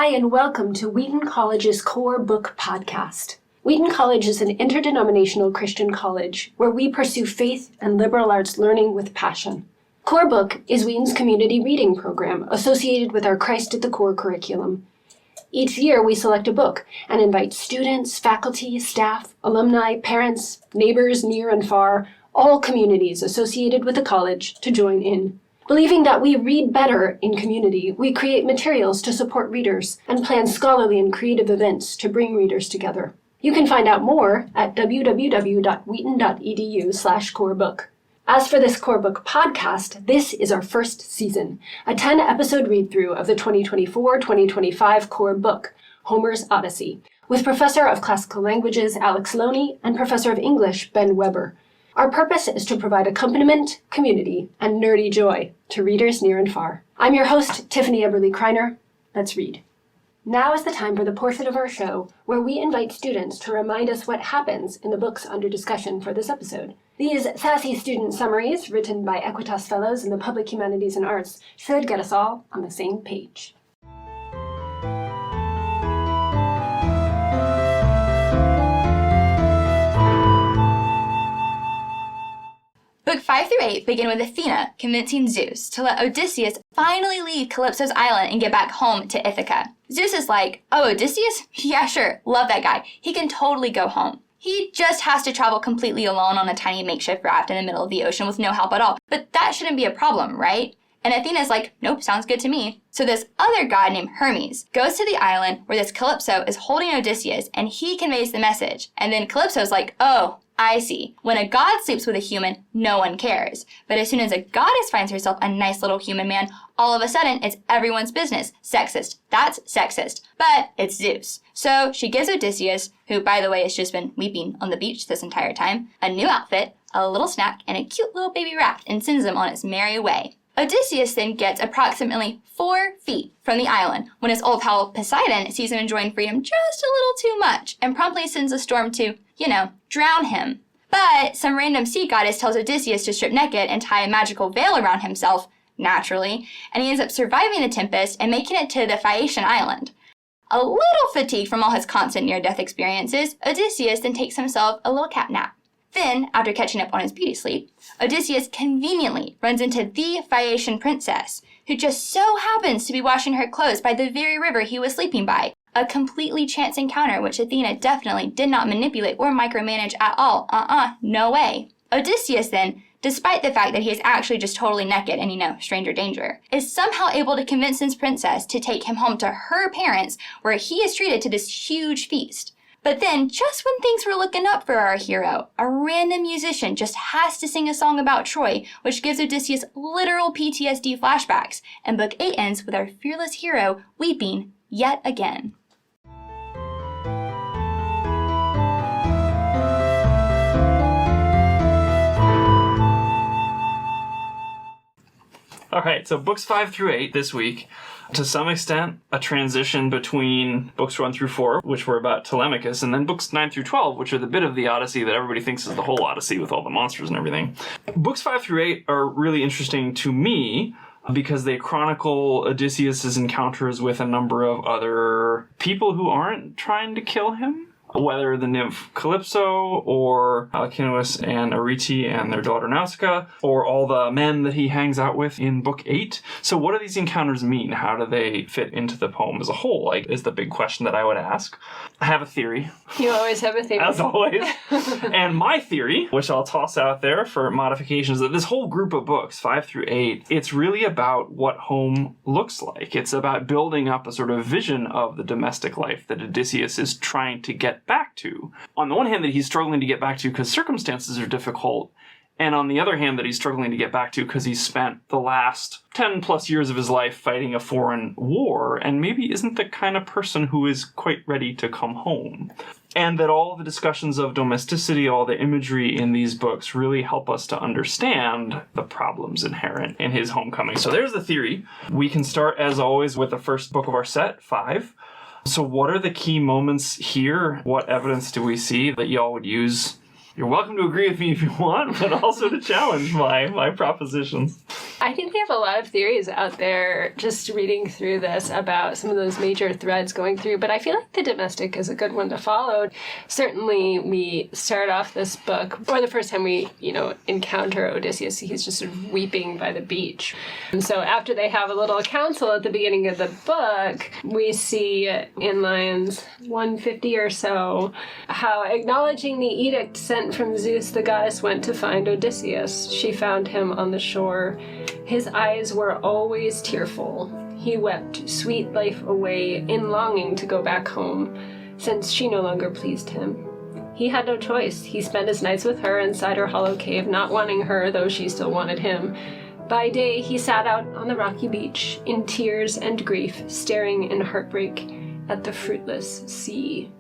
Hi, and welcome to Wheaton College's Core Book Podcast. Wheaton College is an interdenominational Christian college where we pursue faith and liberal arts learning with passion. Core Book is Wheaton's community reading program associated with our Christ at the Core curriculum. Each year we select a book and invite students, faculty, staff, alumni, parents, neighbors near and far, all communities associated with the college to join in. Believing that we read better in community, we create materials to support readers and plan scholarly and creative events to bring readers together. You can find out more at www.wheaton.edu/corebook. As for this Core Book podcast, this is our first season, a 10-episode read-through of the 2024-2025 Core Book, Homer's Odyssey, with Professor of Classical Languages Alex Loney and Professor of English Ben Weber. Our purpose is to provide accompaniment, community, and nerdy joy to readers near and far. I'm your host, Tiffany Eberly-Kreiner. Let's read. Now is the time for the portion of our show where we invite students to remind us what happens in the books under discussion for this episode. These sassy student summaries, written by Equitas Fellows in the Public Humanities and Arts, should get us all on the same page. Book 5 through 8 begin with Athena convincing Zeus to let Odysseus finally leave Calypso's island and get back home to Ithaca. Zeus is like, "Oh, Odysseus? Yeah, sure, love that guy. He can totally go home. He just has to travel completely alone on a tiny makeshift raft in the middle of the ocean with no help at all. But that shouldn't be a problem, right?" And Athena's like, "Nope, sounds good to me." So this other god named Hermes goes to the island where this Calypso is holding Odysseus, and he conveys the message. And then Calypso's like, "Oh, I see. When a god sleeps with a human, no one cares. But as soon as a goddess finds herself a nice little human man, all of a sudden it's everyone's business. Sexist. That's sexist. But it's Zeus. So she gives Odysseus, who by the way has just been weeping on the beach this entire time, a new outfit, a little snack, and a cute little baby raft, and sends him on its merry way. Odysseus then gets approximately 4 feet from the island when his old pal Poseidon sees him enjoying freedom just a little too much and promptly sends a storm to, drown him. But some random sea goddess tells Odysseus to strip naked and tie a magical veil around himself, naturally, and he ends up surviving the tempest and making it to the Phaeacian island. A little fatigued from all his constant near-death experiences, Odysseus then takes himself a little cat nap. Then, after catching up on his beauty sleep, Odysseus conveniently runs into the Phaeacian princess, who just so happens to be washing her clothes by the very river he was sleeping by. A completely chance encounter which Athena definitely did not manipulate or micromanage at all. No way. Odysseus then, despite the fact that he is actually just totally naked and, stranger danger, is somehow able to convince this princess to take him home to her parents, where he is treated to this huge feast. But then, just when things were looking up for our hero, a random musician just has to sing a song about Troy, which gives Odysseus literal PTSD flashbacks, and Book 8 ends with our fearless hero weeping yet again. All right, so books 5 through 8 this week, to some extent, a transition between books 1 through 4, which were about Telemachus, and then books 9 through 12, which are the bit of the Odyssey that everybody thinks is the whole Odyssey with all the monsters and everything. Books 5 through 8 are really interesting to me because they chronicle Odysseus' encounters with a number of other people who aren't trying to kill him. Whether the nymph Calypso, or Alcinous and Arete and their daughter Nausicaa, or all the men that he hangs out with in Book 8. So what do these encounters mean? How do they fit into the poem as a whole, is the big question that I would ask. I have a theory. You always have a theory. As always. And my theory, which I'll toss out there for modifications, that this whole group of books, 5 through 8, it's really about what home looks like. It's about building up a sort of vision of the domestic life that Odysseus is trying to get back to. On the one hand, that he's struggling to get back to because circumstances are difficult, and on the other hand, that he's struggling to get back to because he's spent the last 10 plus years of his life fighting a foreign war, and maybe isn't the kind of person who is quite ready to come home. And that all the discussions of domesticity, all the imagery in these books really help us to understand the problems inherent in his homecoming. So there's the theory. We can start, as always, with the first book of our set, 5. So what are the key moments here? What evidence do we see that y'all would use? You're welcome to agree with me if you want, but also to challenge my propositions. I think we have a lot of theories out there just reading through this about some of those major threads going through, but I feel like the domestic is a good one to follow. Certainly, we start off this book, or the first time we, encounter Odysseus, he's just sort of weeping by the beach. And so after they have a little council at the beginning of the book, we see in lines 150 or so how, acknowledging the edict sent from Zeus, the goddess went to find Odysseus. She found him on the shore. His eyes were always tearful. He wept sweet life away in longing to go back home, since she no longer pleased him. He had no choice. He spent his nights with her inside her hollow cave, not wanting her, though she still wanted him. By day, he sat out on the rocky beach, in tears and grief, staring in heartbreak at the fruitless sea.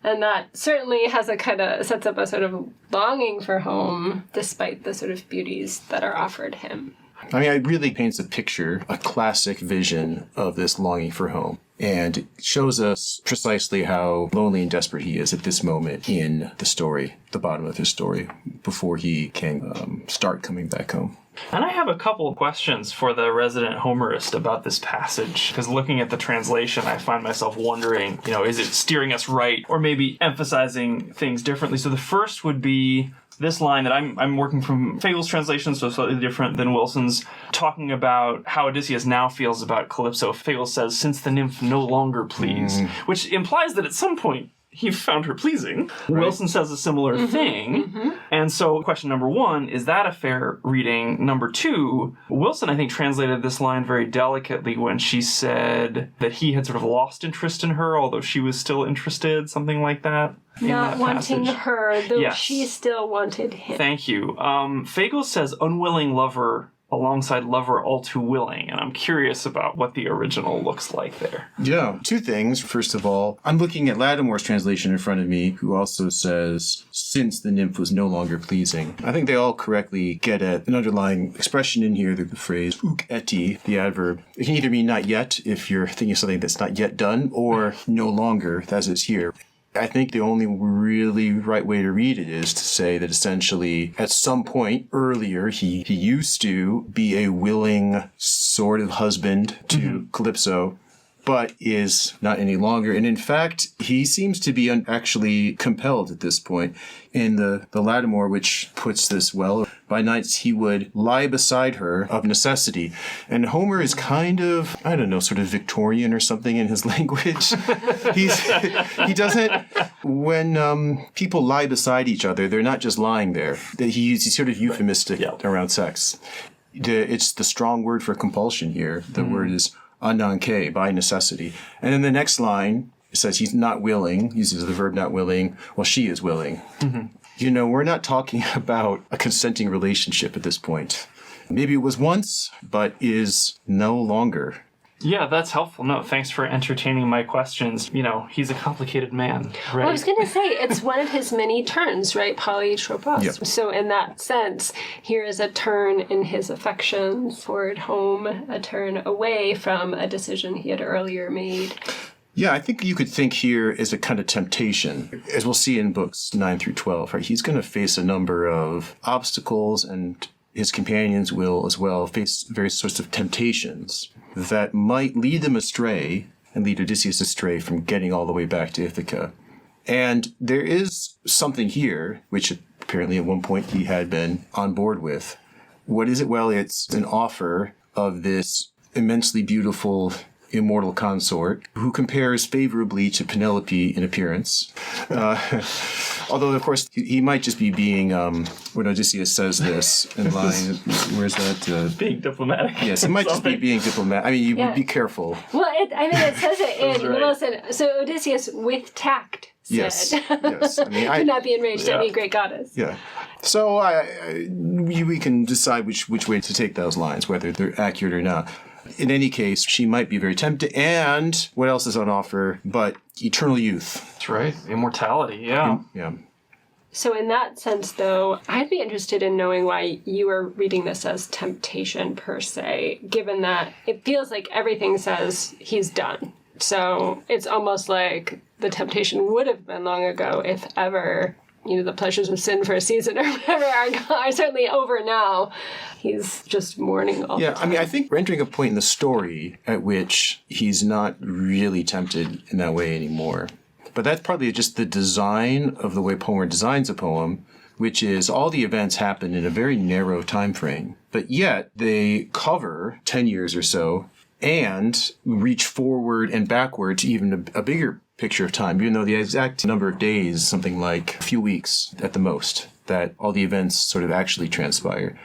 And that certainly sets up a sort of longing for home, despite the sort of beauties that are offered him. I mean, it really paints a picture, a classic vision of this longing for home. And it shows us precisely how lonely and desperate he is at this moment in the story, the bottom of his story, before he can start coming back home. And I have a couple of questions for the resident Homerist about this passage, because looking at the translation, I find myself wondering, is it steering us right or maybe emphasizing things differently? So the first would be this line that I'm working from Fagel's translation, so slightly different than Wilson's, talking about how Odysseus now feels about Calypso. Fagel says, since the nymph no longer pleased, which implies that at some point he found her pleasing. Right. Wilson says a similar thing. And so question number one, is that a fair reading? Number two, Wilson, I think, translated this line very delicately when she said that he had sort of lost interest in her, although she was still interested, something like that. Not wanting her, though she still wanted him. Thank you. Fagel says unwilling lover alongside lover all too willing, and I'm curious about what the original looks like there. Yeah, two things. First of all, I'm looking at Lattimore's translation in front of me, who also says, since the nymph was no longer pleasing. I think they all correctly get at an underlying expression in here, the phrase uk eti, the adverb. It can either mean not yet, if you're thinking of something that's not yet done, or no longer, as is here. I think the only really right way to read it is to say that essentially at some point earlier he used to be a willing sort of husband to Calypso, but is not any longer. And in fact, he seems to be actually compelled at this point. In the Lattimore, which puts this well, by nights he would lie beside her of necessity. And Homer is kind of, sort of Victorian or something in his language. He doesn't, when people lie beside each other, they're not just lying there. He's sort of euphemistic around sex. It's the strong word for compulsion here. The word is ananke, by necessity. And in the next line, it says he's not willing, uses the verb not willing, well, she is willing. We're not talking about a consenting relationship at this point. Maybe it was once, but is no longer. Yeah, that's helpful. No, thanks for entertaining my questions. He's a complicated man. Right? Well, I was going to say, it's one of his many turns, right? Polytropos. Yep. So in that sense, here is a turn in his affections toward home, a turn away from a decision he had earlier made. Yeah, I think you could think here as a kind of temptation. As we'll see in books 9 through 12, right? He's going to face a number of obstacles, and his companions will as well face various sorts of temptations that might lead them astray and lead Odysseus astray from getting all the way back to Ithaca. And there is something here, which apparently at one point he had been on board with. What is it? Well, it's an offer of this immensely beautiful immortal consort who compares favorably to Penelope in appearance. Although, of course, he might just be being, when Odysseus says this in line, where's that? Being diplomatic. Yes, it might just be being diplomatic. I mean, you would be careful. Well, it says it in Wilson. So Odysseus, with tact, said. Yes. I mean, could not be enraged at any great goddess. Yeah. So we can decide which way to take those lines, whether they're accurate or not. In any case, she might be very tempted. And what else is on offer but eternal youth? That's right. Immortality, yeah. Yeah. So in that sense, though, I'd be interested in knowing why you are reading this as temptation per se, given that it feels like everything says he's done. So it's almost like the temptation would have been long ago, if ever, the pleasures of sin for a season or whatever are certainly over now. He's just mourning all the time. I mean, I think we're entering a point in the story at which he's not really tempted in that way anymore. But that's probably just the design of the way Palmer designs a poem, which is all the events happen in a very narrow time frame, but yet they cover 10 years or so and reach forward and backward to even a bigger picture of time, even though the exact number of days is something like a few weeks at the most, that all the events sort of actually transpire.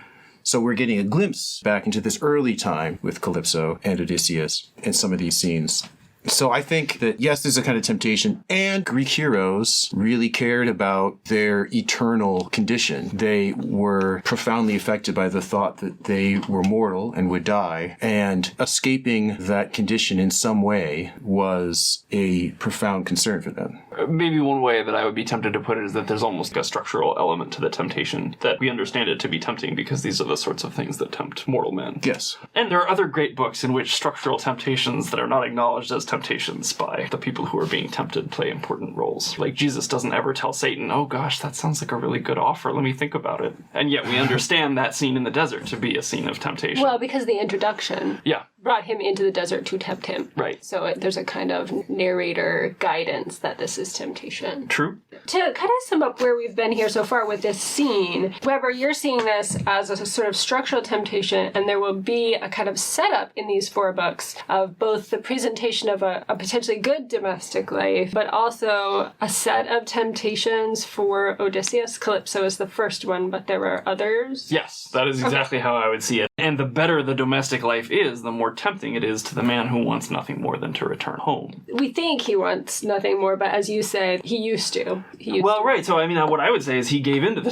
So we're getting a glimpse back into this early time with Calypso and Odysseus in some of these scenes. So I think that, yes, there's a kind of temptation, and Greek heroes really cared about their eternal condition. They were profoundly affected by the thought that they were mortal and would die, and escaping that condition in some way was a profound concern for them. Maybe one way that I would be tempted to put it is that there's almost a structural element to the temptation, that we understand it to be tempting because these are the sorts of things that tempt mortal men. Yes. And there are other great books in which structural temptations that are not acknowledged as temptations by the people who are being tempted play important roles. Like Jesus doesn't ever tell Satan, oh gosh, that sounds like a really good offer, let me think about it. And yet we understand that scene in the desert to be a scene of temptation. Well, because the introduction brought him into the desert to tempt him. Right. So there's a kind of narrator guidance that this is temptation. True. To kind of sum up where we've been here so far with this scene, Weber, you're seeing this as a sort of structural temptation, and there will be a kind of setup in these 4 books of both the presentation of a potentially good domestic life, but also a set of temptations for Odysseus. Calypso is the first one, but there are others. Yes, that is exactly how I would see it. And the better the domestic life is, the more tempting it is to the man who wants nothing more than to return home. We think he wants nothing more, but as you say, he used to. Right. So, I mean, what I would say is he gave into the...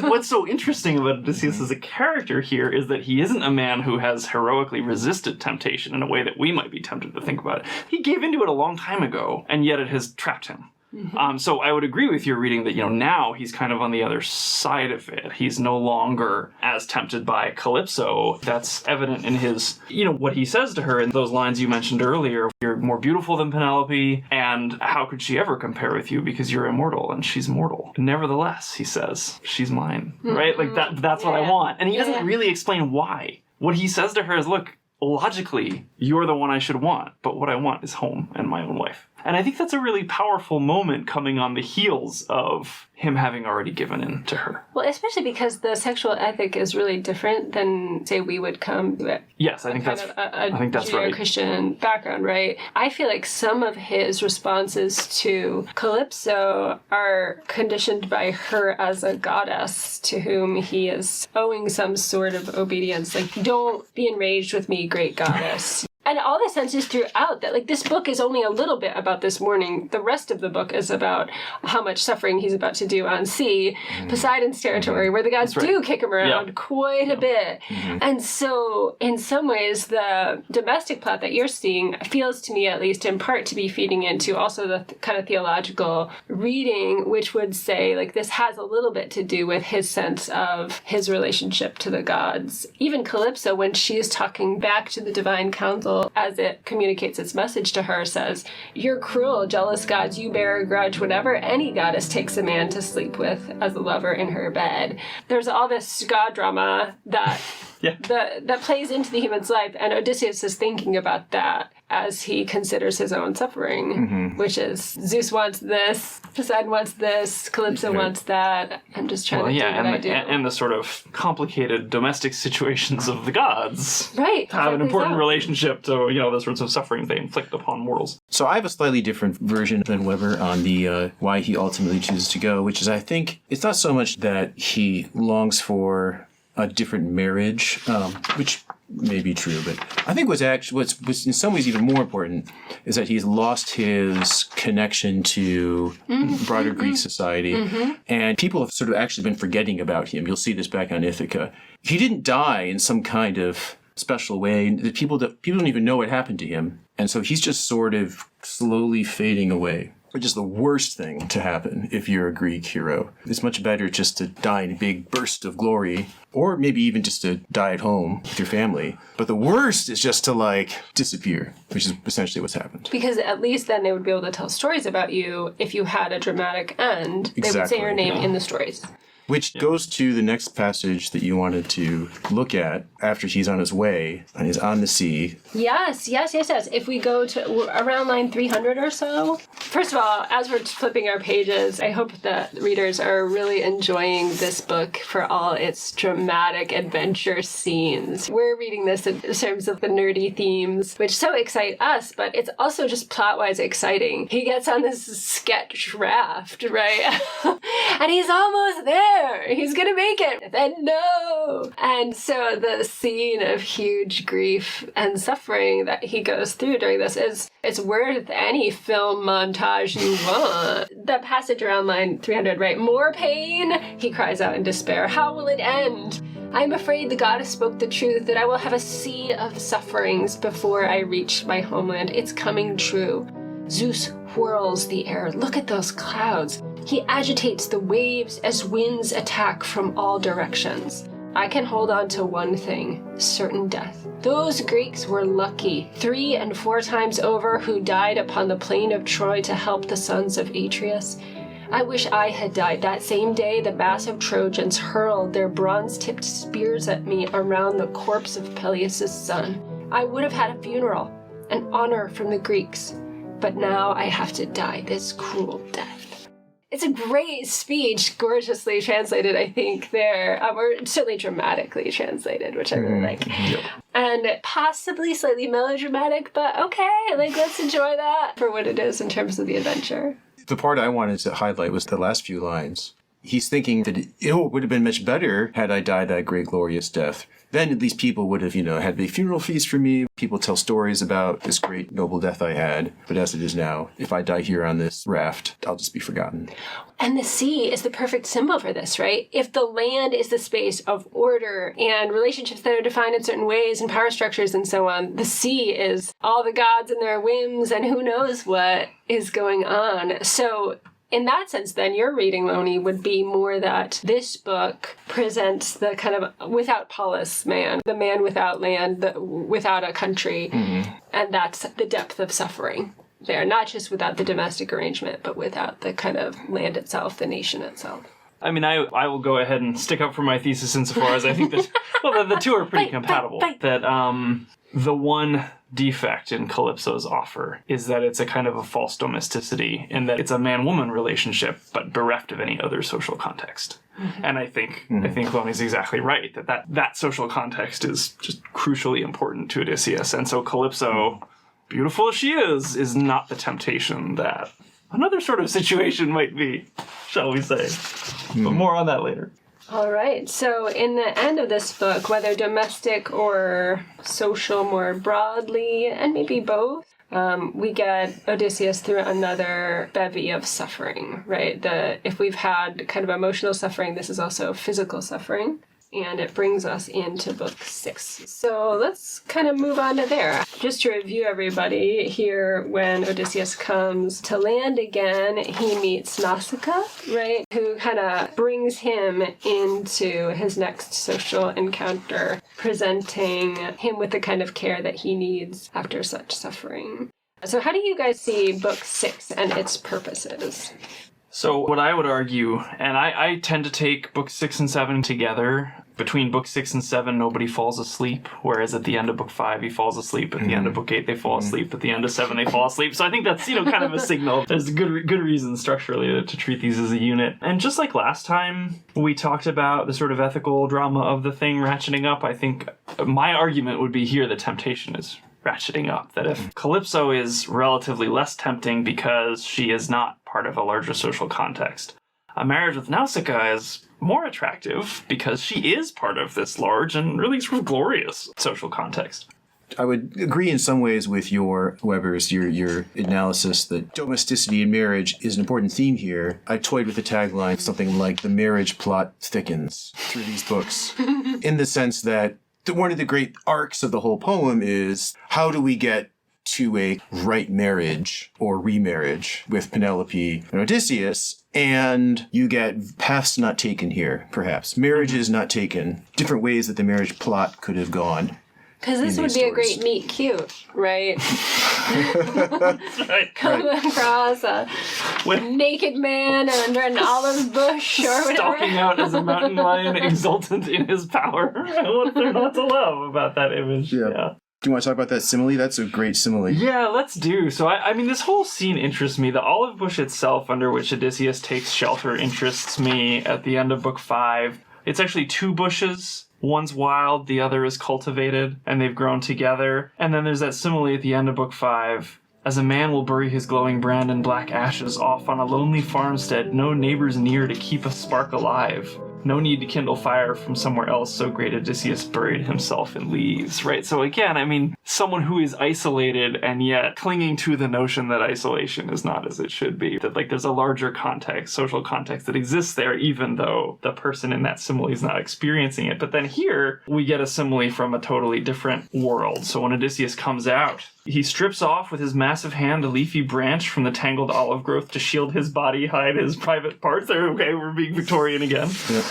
What's so interesting about Odysseus as a character here is that he isn't a man who has heroically resisted temptation in a way that we might be tempted to think about it. He gave into it a long time ago, and yet it has trapped him. So I would agree with your reading that, now he's kind of on the other side of it. He's no longer as tempted by Calypso. That's evident in his, what he says to her in those lines you mentioned earlier. You're more beautiful than Penelope, and how could she ever compare with you because you're immortal and she's mortal? Nevertheless, he says, she's mine, right? Like that's what I want. And he doesn't really explain why. What he says to her is, look, logically, you're the one I should want, but what I want is home and my own life. And I think that's a really powerful moment coming on the heels of him having already given in to her. Well, especially because the sexual ethic is really different than, say, we would come to it. Yes, I think that's right. Judeo-Christian background, right? I feel like some of his responses to Calypso are conditioned by her as a goddess to whom he is owing some sort of obedience. Like, don't be enraged with me, great goddess. And all the senses throughout that, this book is only a little bit about this morning. The rest of the book is about how much suffering he's about to do on sea, Poseidon's territory, where the gods do kick him around quite a bit. And so, in some ways, the domestic plot that you're seeing feels to me, at least in part, to be feeding into also the kind of theological reading, which would say, this has a little bit to do with his sense of his relationship to the gods. Even Calypso, when she's talking back to the divine council, as it communicates its message to her, says, you're cruel, jealous gods, you bear a grudge, whatever any goddess takes a man to sleep with as a lover in her bed. There's all this god drama that that plays into the human's life, and Odysseus is thinking about that as he considers his own suffering, which is Zeus wants this, Poseidon wants this, Calypso wants that. I'm just trying to do what I do. And the sort of complicated domestic situations of the gods have an important relationship to, the sorts of sufferings they inflict upon mortals. So I have a slightly different version than Weber on the why he ultimately chooses to go, which is, I think, it's not so much that he longs for a different marriage, which may be true, but I think what's in some ways even more important is that he's lost his connection to broader Greek society, and people have sort of actually been forgetting about him. You'll see this back on Ithaca. He didn't die in some kind of special way. People don't even know what happened to him, and so he's just sort of slowly fading away. which is the worst thing to happen if you're a Greek hero. It's much better just to die in a big burst of glory, or maybe even just to die at home with your family. But the worst is just to, like, disappear, which is essentially what's happened. Because at least then they would be able to tell stories about you if you had a dramatic end. They would say your name in the stories. Which goes to the next passage that you wanted to look at after he's on his way and he's on the sea. Yes. If we go to around line 300 or so. First of all, as we're flipping our pages, I hope that readers are really enjoying this book for all its dramatic adventure scenes. We're reading this in terms of the nerdy themes, which so excite us, but it's also just plot-wise exciting. He gets on this sketch raft, right? And he's almost there. He's gonna make it. Then no. And so the scene of huge grief and suffering that he goes through during this it's worth any film montage you want. The passage around line 300, right? More pain, he cries out in despair. How will it end? I am afraid the goddess spoke the truth, that I will have a sea of sufferings before I reach my homeland. It's coming true. Zeus whirls the air. Look at those clouds. He agitates the waves as winds attack from all directions. I can hold on to one thing, certain death. Those Greeks were lucky, 3 and 4 times over, who died upon the plain of Troy to help the sons of Atreus. I wish I had died that same day the massive Trojans hurled their bronze-tipped spears at me around the corpse of Peleus' son. I would have had a funeral, an honor from the Greeks. But now I have to die this cruel death. It's a great speech, gorgeously translated, I think, there. Or certainly dramatically translated, which I really like. Yep. And possibly slightly melodramatic, but okay, like, let's enjoy that for what it is in terms of the adventure. The part I wanted to highlight was the last few lines. He's thinking that it would have been much better had I died that great glorious death. Then at least people would have, had a funeral feast for me. People tell stories about this great noble death I had. But as it is now, if I die here on this raft, I'll just be forgotten. And the sea is the perfect symbol for this, right? If the land is the space of order and relationships that are defined in certain ways and power structures and so on, the sea is all the gods and their whims and who knows what is going on. So in that sense, then, your reading, Loni, would be more that this book presents the kind of without polis man, the man without land, without a country, and that's the depth of suffering there, not just without the domestic arrangement, but without the kind of land itself, the nation itself. I mean, I will go ahead and stick up for my thesis insofar as I think that, well, the two are pretty compatible. That the one defect in Calypso's offer is that it's a kind of a false domesticity in that it's a man-woman relationship, but bereft of any other social context. And I think Loni's exactly right, that social context is just crucially important to Odysseus. And so Calypso, beautiful as she is not the temptation that another sort of situation might be, shall we say. But more on that later. All right. So in the end of this book, whether domestic or social more broadly, and maybe both, we get Odysseus through another bevy of suffering, right? If we've had kind of emotional suffering, this is also physical suffering. And it brings us into book 6. So let's kind of move on to there. Just to review everybody, here when Odysseus comes to land again, he meets Nausicaa, right? Who kind of brings him into his next social encounter, presenting him with the kind of care that he needs after such suffering. So how do you guys see book 6 and its purposes? So what I would argue, and I tend to take book 6 and 7 together. Between book 6 and 7, nobody falls asleep, whereas at the end of book 5, he falls asleep. At the end of book 8, they fall asleep. At the end of 7, they fall asleep. So I think that's, kind of a signal. There's good reason structurally to treat these as a unit. And just like last time, we talked about the sort of ethical drama of the thing ratcheting up. I think my argument would be here the temptation is ratcheting up. That if Calypso is relatively less tempting because she is not part of a larger social context, a marriage with Nausicaa is more attractive because she is part of this large and really sort of glorious social context. I would agree in some ways with your analysis that domesticity in marriage is an important theme here. I toyed with the tagline, something like the marriage plot thickens through these books, in the sense that one of the great arcs of the whole poem is how do we get to a right marriage or remarriage with Penelope and Odysseus. And you get paths not taken here, perhaps. Marriages not taken. Different ways that the marriage plot could have gone. Because this would be a great meet cute, right? That's right. Come across a naked man under an olive bush or whatever. Stalking out as a mountain lion, exultant in his power. What's there not to love about that image? Yeah. Do you want to talk about that simile? That's a great simile. Yeah, let's do. So, I mean, this whole scene interests me. The olive bush itself, under which Odysseus takes shelter, interests me at the end of Book 5. It's actually two bushes. One's wild, the other is cultivated, and they've grown together. And then there's that simile at the end of Book 5. As a man will bury his glowing brand in black ashes off on a lonely farmstead, no neighbors near to keep a spark alive. No need to kindle fire from somewhere else, so great Odysseus buried himself in leaves, right? So again, I mean, someone who is isolated and yet clinging to the notion that isolation is not as it should be. That like there's a larger context, social context that exists there, even though the person in that simile is not experiencing it. But then here, we get a simile from a totally different world. So when Odysseus comes out, he strips off with his massive hand a leafy branch from the tangled olive growth to shield his body, hide his private parts. There, okay, we're being Victorian again. Yeah.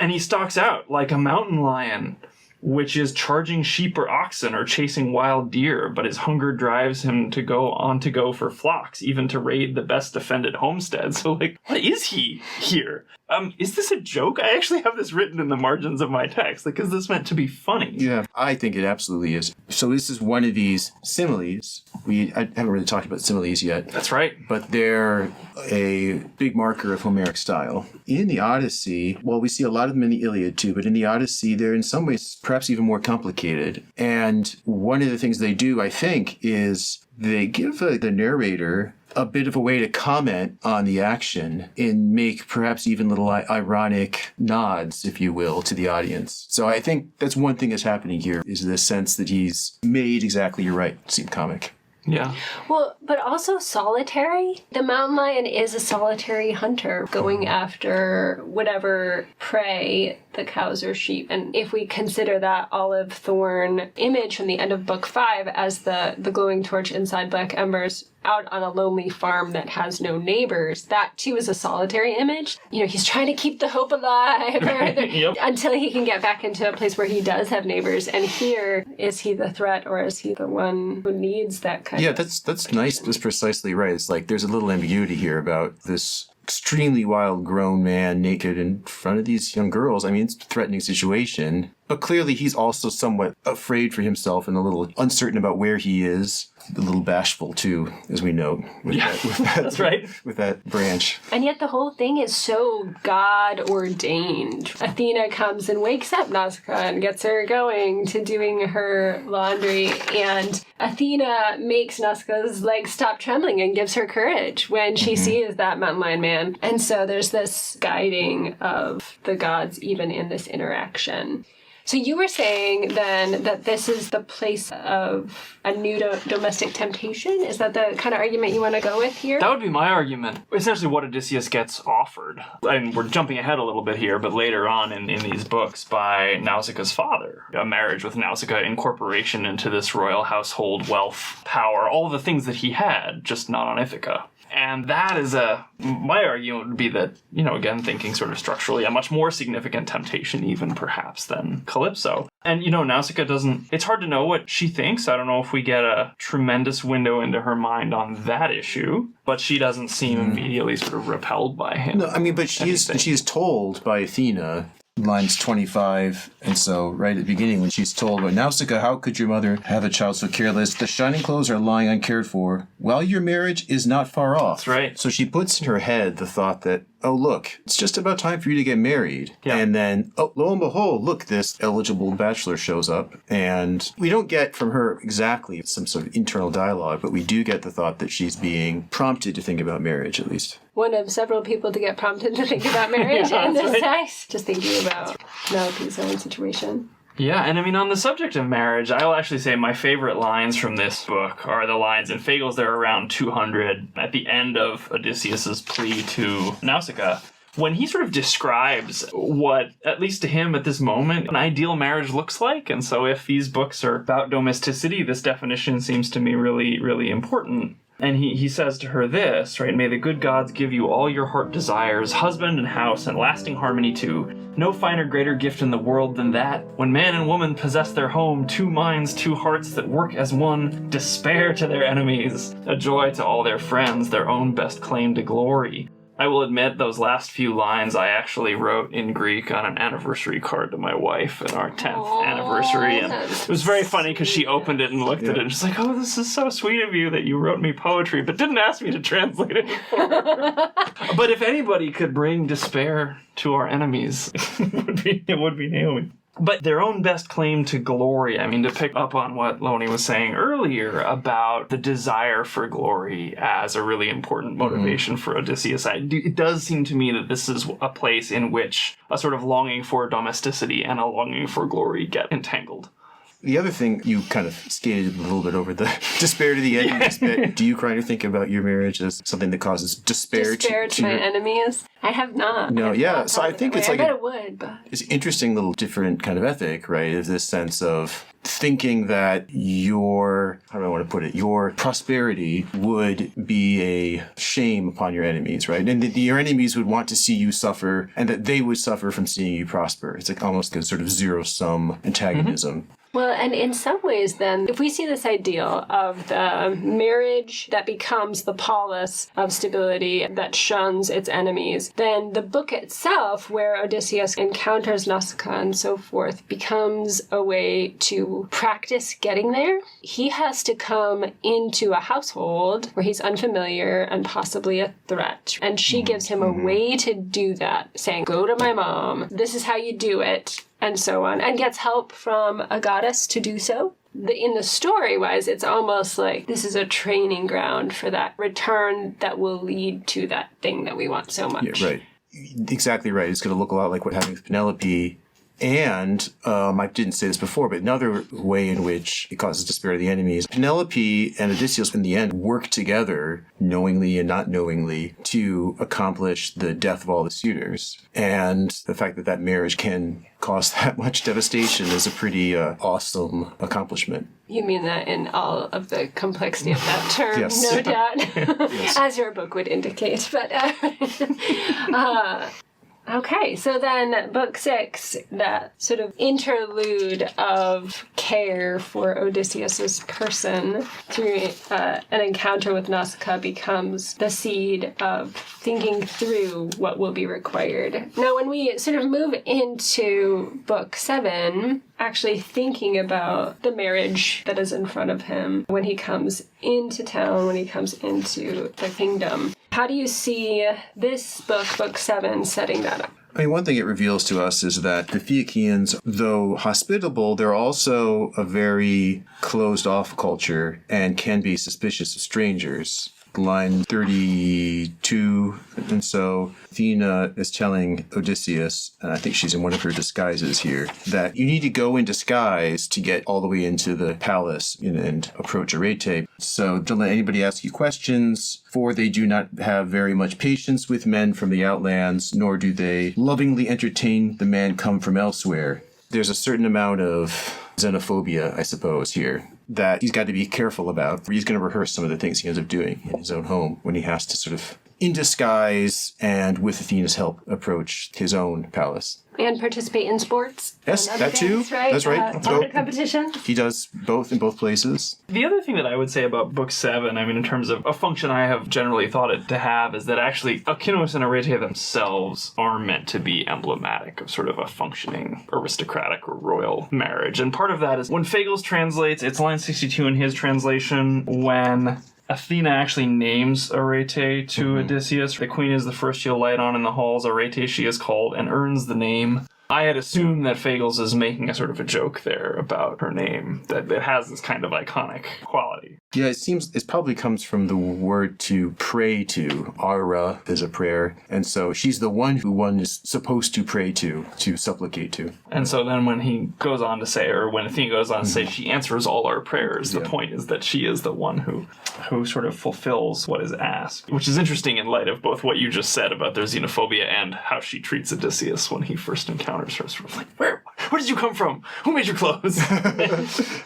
And he stalks out like a mountain lion, which is charging sheep or oxen or chasing wild deer, but his hunger drives him to go for flocks, even to raid the best defended homestead. So, like, what is he here? Is this a joke? I actually have this written in the margins of my text. Like, is this meant to be funny? Yeah, I think it absolutely is. So this is one of these similes. I haven't really talked about similes yet. That's right. But they're a big marker of Homeric style. In the Odyssey, well, we see a lot of them in the Iliad too, but in the Odyssey, they're in some ways perhaps even more complicated. And one of the things they do, I think, is they give the narrator a bit of a way to comment on the action and make perhaps even little ironic nods, if you will, to the audience. So I think that's one thing that's happening here, is the sense that he's made, exactly, you're right, seem comic. Yeah. Well, but also solitary. The mountain lion is a solitary hunter going after whatever prey, the cows or sheep. And if we consider that olive thorn image from the end of Book 5 as the glowing torch inside black embers out on a lonely farm that has no neighbors, that too is a solitary image. You know, he's trying to keep the hope alive Yep. until he can get back into a place where he does have neighbors. And here, is he the threat or is he the one who needs that kind of... Yeah, that's nice. That's precisely right. It's like there's a little ambiguity here about this extremely wild grown man naked in front of these young girls. I mean, it's a threatening situation. But clearly he's also somewhat afraid for himself and a little uncertain about where he is. A little bashful, too, as we know. With that, that's right. With that branch. And yet the whole thing is so God-ordained. Athena comes and wakes up Nausicaa and gets her going to doing her laundry. And Athena makes Nausicaa's legs stop trembling and gives her courage when she sees that mountain lion man. And so there's this guiding of the gods even in this interaction. So you were saying then that this is the place of a new domestic temptation? Is that the kind of argument you want to go with here? That would be my argument. Essentially what Odysseus gets offered, and we're jumping ahead a little bit here, but later on in these books by Nausicaa's father, a marriage with Nausicaa, incorporation into this royal household, wealth, power, all the things that he had, just not on Ithaca. And that is my argument would be that, you know, again, thinking sort of structurally, a much more significant temptation even perhaps than Calypso. And, you know, Nausicaa it's hard to know what she thinks. I don't know if we get a tremendous window into her mind on that issue, but she doesn't seem immediately sort of repelled by him. No, I mean, but she is told by Athena, lines 25, and so right at the beginning when she's told, "But Nausicaa, how could your mother have a child so careless? The shining clothes are lying uncared for, while your marriage is not far off." That's right. So she puts in her head the thought that, oh, look, it's just about time for you to get married. Yeah. And then, oh, lo and behold, look, this eligible bachelor shows up. And we don't get from her exactly some sort of internal dialogue, but we do get the thought that she's being prompted to think about marriage, at least. One of several people to get prompted to think about marriage Yeah, in this right. text. Just thinking about Penelope's own situation. Yeah, and I mean, on the subject of marriage, I will actually say my favorite lines from this book are the lines in Fagles. They're around 200 at the end of Odysseus's plea to Nausicaa, when he sort of describes what, at least to him at this moment, an ideal marriage looks like. And so if these books are about domesticity, this definition seems to me really, really important. And he says to her this, right? May the good gods give you all your heart desires, husband and house, and lasting harmony too. No finer, greater gift in the world than that. When man and woman possess their home, two minds, two hearts that work as one, despair to their enemies, a joy to all their friends, their own best claim to glory. I will admit those last few lines I actually wrote in Greek on an anniversary card to my wife in our 10th anniversary. And it was very funny because she opened it and looked at it and she's like, oh, this is so sweet of you that you wrote me poetry, but didn't ask me to translate it for her. But if anybody could bring despair to our enemies, it would be Naomi. But their own best claim to glory, I mean, to pick up on what Loni was saying earlier about the desire for glory as a really important motivation for Odysseus, it does seem to me that this is a place in which a sort of longing for domesticity and a longing for glory get entangled. The other thing, you kind of skated a little bit over the despair to the enemies bit. Do you, Kreiner, think about your marriage as something that causes despair to my enemies? I have not. No, yeah. So I think it's like I bet it would, but it's an interesting little different kind of ethic, right? Is this sense of thinking that your, how do I want to put it, your prosperity would be a shame upon your enemies, right? And that your enemies would want to see you suffer and that they would suffer from seeing you prosper. It's like almost a sort of zero-sum antagonism. Mm-hmm. Well, and in some ways, then, if we see this ideal of the marriage that becomes the polis of stability that shuns its enemies, then the book itself, where Odysseus encounters Nausicaa and so forth, becomes a way to practice getting there. He has to come into a household where he's unfamiliar and possibly a threat. And she gives him a way to do that, saying, go to my mom, this is how you do it, and so on, and gets help from a goddess to do so. In the story-wise, it's almost like this is a training ground for that return that will lead to that thing that we want so much. Yeah, right. Exactly right. It's going to look a lot like what happened with Penelope. And I didn't say this before, but another way in which it causes despair to the enemies, Penelope and Odysseus in the end work together, knowingly and not knowingly, to accomplish the death of all the suitors. And the fact that that marriage can cause that much devastation is a pretty awesome accomplishment. You mean that in all of the complexity of that term, Yes. No doubt, Yes. as your book would indicate. But okay, so then book 6, that sort of interlude of care for Odysseus's person through an encounter with Nausicaa becomes the seed of thinking through what will be required. Now, when we sort of move into book 7, actually thinking about the marriage that is in front of him when he comes into town, when he comes into the kingdom, how do you see this book, book 7, setting that up? I mean, one thing it reveals to us is that the Phaeacians, though hospitable, they're also a very closed-off culture and can be suspicious of strangers. Line 32, and so Athena is telling Odysseus, and I think she's in one of her disguises here, that you need to go in disguise to get all the way into the palace and approach Arete. So don't let anybody ask you questions, for they do not have very much patience with men from the outlands, nor do they lovingly entertain the man come from elsewhere. There's a certain amount of xenophobia, I suppose, here, that he's got to be careful about. He's going to rehearse some of the things he ends up doing in his own home when he has to sort of, in disguise and with Athena's help, approach his own palace. And participate in sports. Yes, and that other too. things, right? That's right. Honor competition. He does both in both places. The other thing that I would say about book 7, I mean, in terms of a function I have generally thought it to have, is that actually Alcinous and Arete themselves are meant to be emblematic of sort of a functioning aristocratic or royal marriage. And part of that is when Fagles translates, it's line 62 in his translation, when Athena actually names Arete to Odysseus. The queen is the first you'll light on in the halls. Arete she is called, and earns the name. I had assumed that Fagles is making a sort of a joke there about her name, that it has this kind of iconic quality. Yeah, it probably comes from the word to pray to. Ara is a prayer. And so she's the one who one is supposed to pray to supplicate to. And so then when he goes on to say, or when Athena goes on to say, she answers all our prayers, the point is that she is the one who sort of fulfills what is asked. Which is interesting in light of both what you just said about their xenophobia and how she treats Odysseus when he first encounters her. Sort of like, where did you come from? Who made your clothes?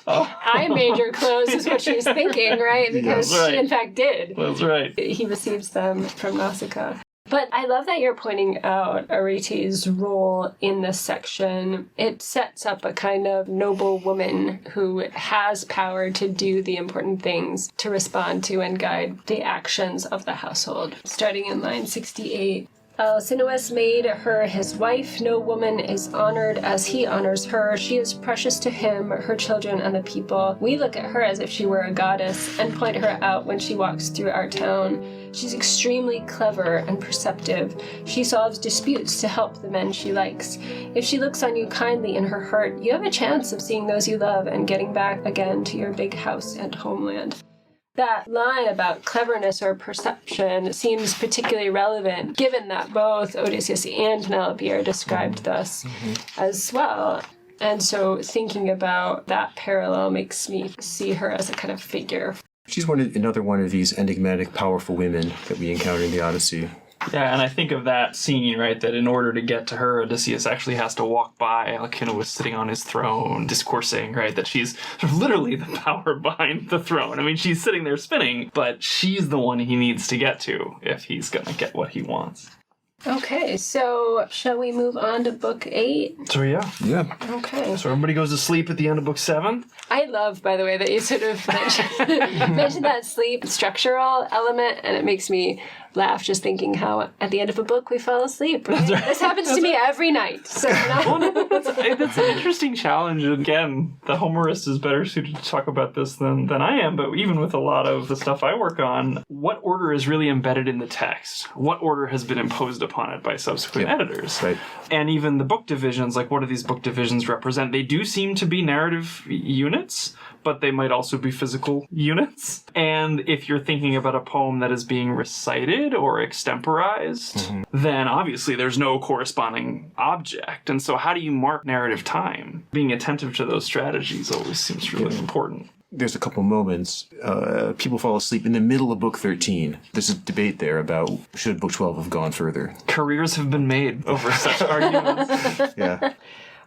I made your clothes is what she's thinking, right? Because That's right. she in fact did. That's right. He receives them from Nausicaa. But I love that you're pointing out Arete's role in this section. It sets up a kind of noble woman who has power to do the important things, to respond to and guide the actions of the household. Starting in line 68. Alcinous made her his wife. No woman is honored as he honors her. She is precious to him, her children, and the people. We look at her as if she were a goddess and point her out when she walks through our town. She's extremely clever and perceptive. She solves disputes to help the men she likes. If she looks on you kindly in her heart, you have a chance of seeing those you love and getting back again to your big house and homeland. That line about cleverness or perception seems particularly relevant, given that both Odysseus and Penelope are described thus as well. And so thinking about that parallel makes me see her as a kind of figure. She's another one of these enigmatic, powerful women that we encounter in the Odyssey. Yeah, and I think of that scene, right, that in order to get to her, Odysseus actually has to walk by Alcinous sitting on his throne, discoursing, right, that she's sort of literally the power behind the throne. I mean, she's sitting there spinning, but she's the one he needs to get to if he's going to get what he wants. Okay, so shall we move on to Book 8? So, yeah. Okay. So everybody goes to sleep at the end of Book 7? I love, by the way, that you sort of mentioned that sleep structural element, and it makes me laugh just thinking how at the end of a book we fall asleep. Right? This happens to me every night. So That's an interesting challenge. Again, the Homerist is better suited to talk about this than I am, but even with a lot of the stuff I work on, what order is really embedded in the text? What order has been imposed upon it by subsequent editors? Right. And even the book divisions, like what do these book divisions represent? They do seem to be narrative units, but they might also be physical units. And if you're thinking about a poem that is being recited or extemporized, then obviously there's no corresponding object. And so how do you mark narrative time? Being attentive to those strategies always seems really important. There's a couple moments. People fall asleep in the middle of Book 13. There's a debate there about should Book 12 have gone further. Careers have been made over such arguments. Yeah.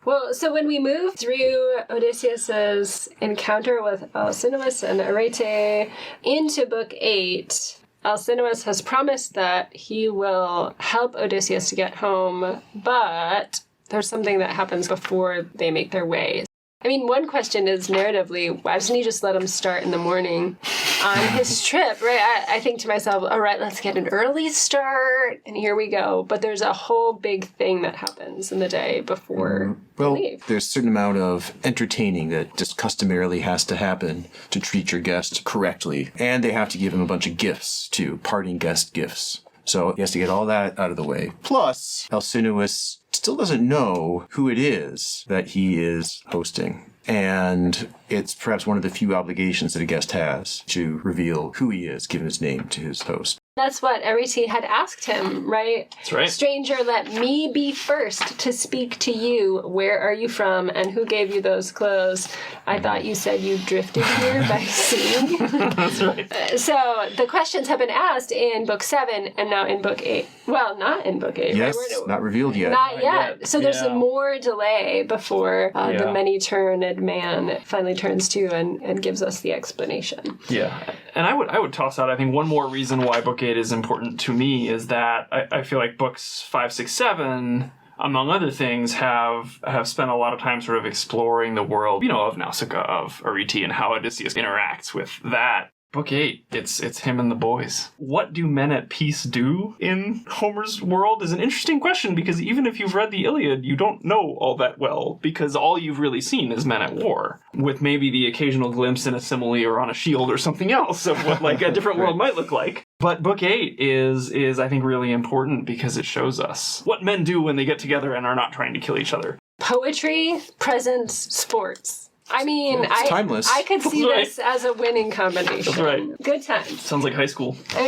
Well, so when we move through Odysseus's encounter with Alcinous and Arete into Book 8, Alcinous has promised that he will help Odysseus to get home, but there's something that happens before they make their way. I mean, one question is narratively, why doesn't he just let him start in the morning on his trip, right? I think to myself, all right, let's get an early start, and here we go. But there's a whole big thing that happens in the day before they leave. There's a certain amount of entertaining that just customarily has to happen to treat your guest correctly. And they have to give him a bunch of gifts, too, parting guest gifts. So he has to get all that out of the way. Plus, Alcinous still doesn't know who it is that he is hosting. And it's perhaps one of the few obligations that a guest has to reveal who he is, given his name to his host. That's what Arete had asked him, right? That's right. Stranger, let me be first to speak to you. Where are you from, and who gave you those clothes? I thought you said you drifted here by sea. That's right. So the questions have been asked in Book 7 and now in Book 8. Well, not in Book 8. Yes, right? not revealed yet. Not yet. So there's Yeah. more delay before the many-turned man finally turns to and gives us the explanation. Yeah, and I would toss out, I think, one more reason why Book 8 is important to me is that I feel like books 5, 6, 7, among other things, have spent a lot of time sort of exploring the world, of Nausicaa, of Arete, and how Odysseus interacts with that. Book 8, it's him and the boys. What do men at peace do in Homer's world is an interesting question, because even if you've read the Iliad, you don't know all that well, because all you've really seen is men at war, with maybe the occasional glimpse in a simile or on a shield or something else of what like a different world might look like. But Book 8 is I think really important because it shows us what men do when they get together and are not trying to kill each other. Poetry presents sports. I mean, It's timeless. I could see That's right. this as a winning combination. That's right. Good times. Sounds like high school. I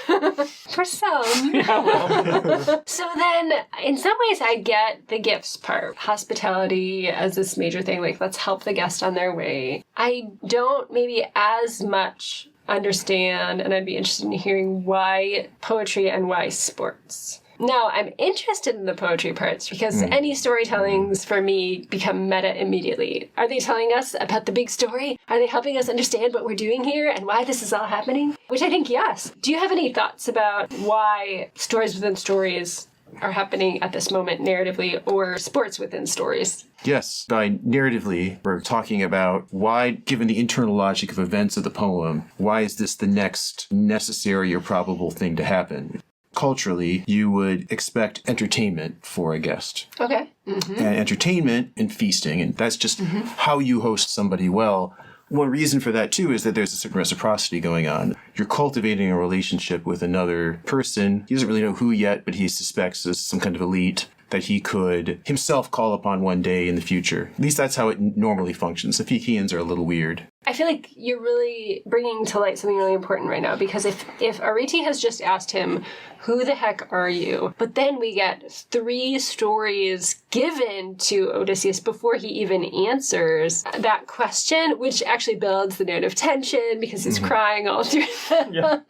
mean, for some. Yeah, well. So then, in some ways, I get the gifts part. Hospitality as this major thing, like, let's help the guest on their way. I don't maybe as much understand, and I'd be interested in hearing why poetry and why sports. Now, I'm interested in the poetry parts because any storytellings for me become meta immediately. Are they telling us about the big story? Are they helping us understand what we're doing here and why this is all happening? Which I think, yes. Do you have any thoughts about why stories within stories are happening at this moment narratively, or sports within stories? Yes, by narratively, we're talking about why, given the internal logic of events of the poem, why is this the next necessary or probable thing to happen? Culturally, you would expect entertainment for a guest. Okay. And entertainment and feasting, and that's just how you host somebody well. One reason for that, too, is that there's a certain reciprocity going on. You're cultivating a relationship with another person. He doesn't really know who yet, but he suspects as some kind of elite that he could himself call upon one day in the future. At least that's how it normally functions. The Fijians are a little weird. I feel like you're really bringing to light something really important right now, because if Arete has just asked him, who the heck are you? But then we get 3 stories given to Odysseus before he even answers that question, which actually builds the note of tension because he's crying all through them. Yeah.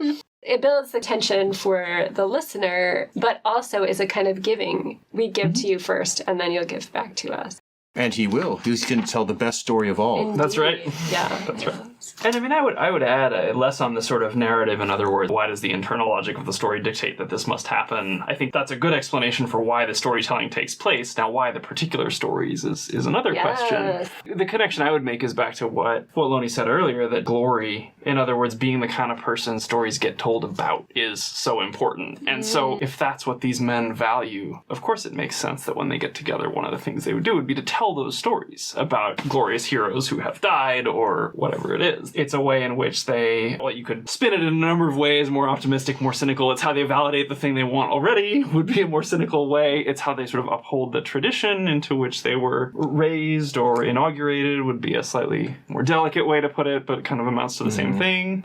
It builds the tension for the listener, but also is a kind of giving. We give to you first, and then you'll give back to us. And he will. He's going to tell the best story of all. Indeed. That's right. Yeah. That's right. And I mean, I would add less on the sort of narrative. In other words, why does the internal logic of the story dictate that this must happen? I think that's a good explanation for why the storytelling takes place. Now, why the particular stories is another question. The connection I would make is back to what Loni said earlier, that glory, in other words, being the kind of person stories get told about, is so important. And so if that's what these men value, of course it makes sense that when they get together, one of the things they would do would be to tell those stories about glorious heroes who have died or whatever it is. It's a way in which you could spin it in a number of ways, more optimistic, more cynical. It's how they validate the thing they want already, would be a more cynical way. It's how they sort of uphold the tradition into which they were raised or inaugurated, would be a slightly more delicate way to put it, but it kind of amounts to the same thing.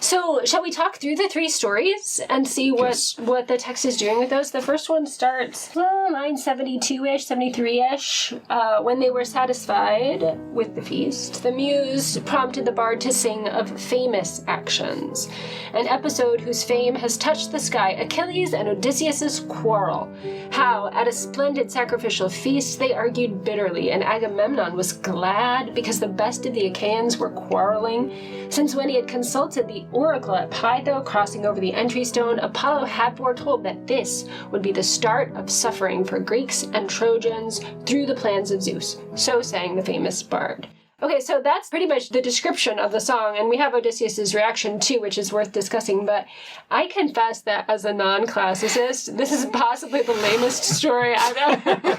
So, shall we talk through the 3 stories and see what the text is doing with those? The first one starts line 72-ish, 73-ish. When they were satisfied with the feast, the muse prompted the bard to sing of famous actions, an episode whose fame has touched the sky, Achilles and Odysseus' quarrel. How, at a splendid sacrificial feast, they argued bitterly, and Agamemnon was glad because the best of the Achaeans were quarreling, since when he had consulted the oracle at Pytho, crossing over the entry stone, Apollo had foretold that this would be the start of suffering for Greeks and Trojans through the plans of Zeus. So sang the famous bard. Okay, so that's pretty much the description of the song, and we have Odysseus' reaction too, which is worth discussing, but I confess that as a non-classicist, this is possibly the lamest story I've ever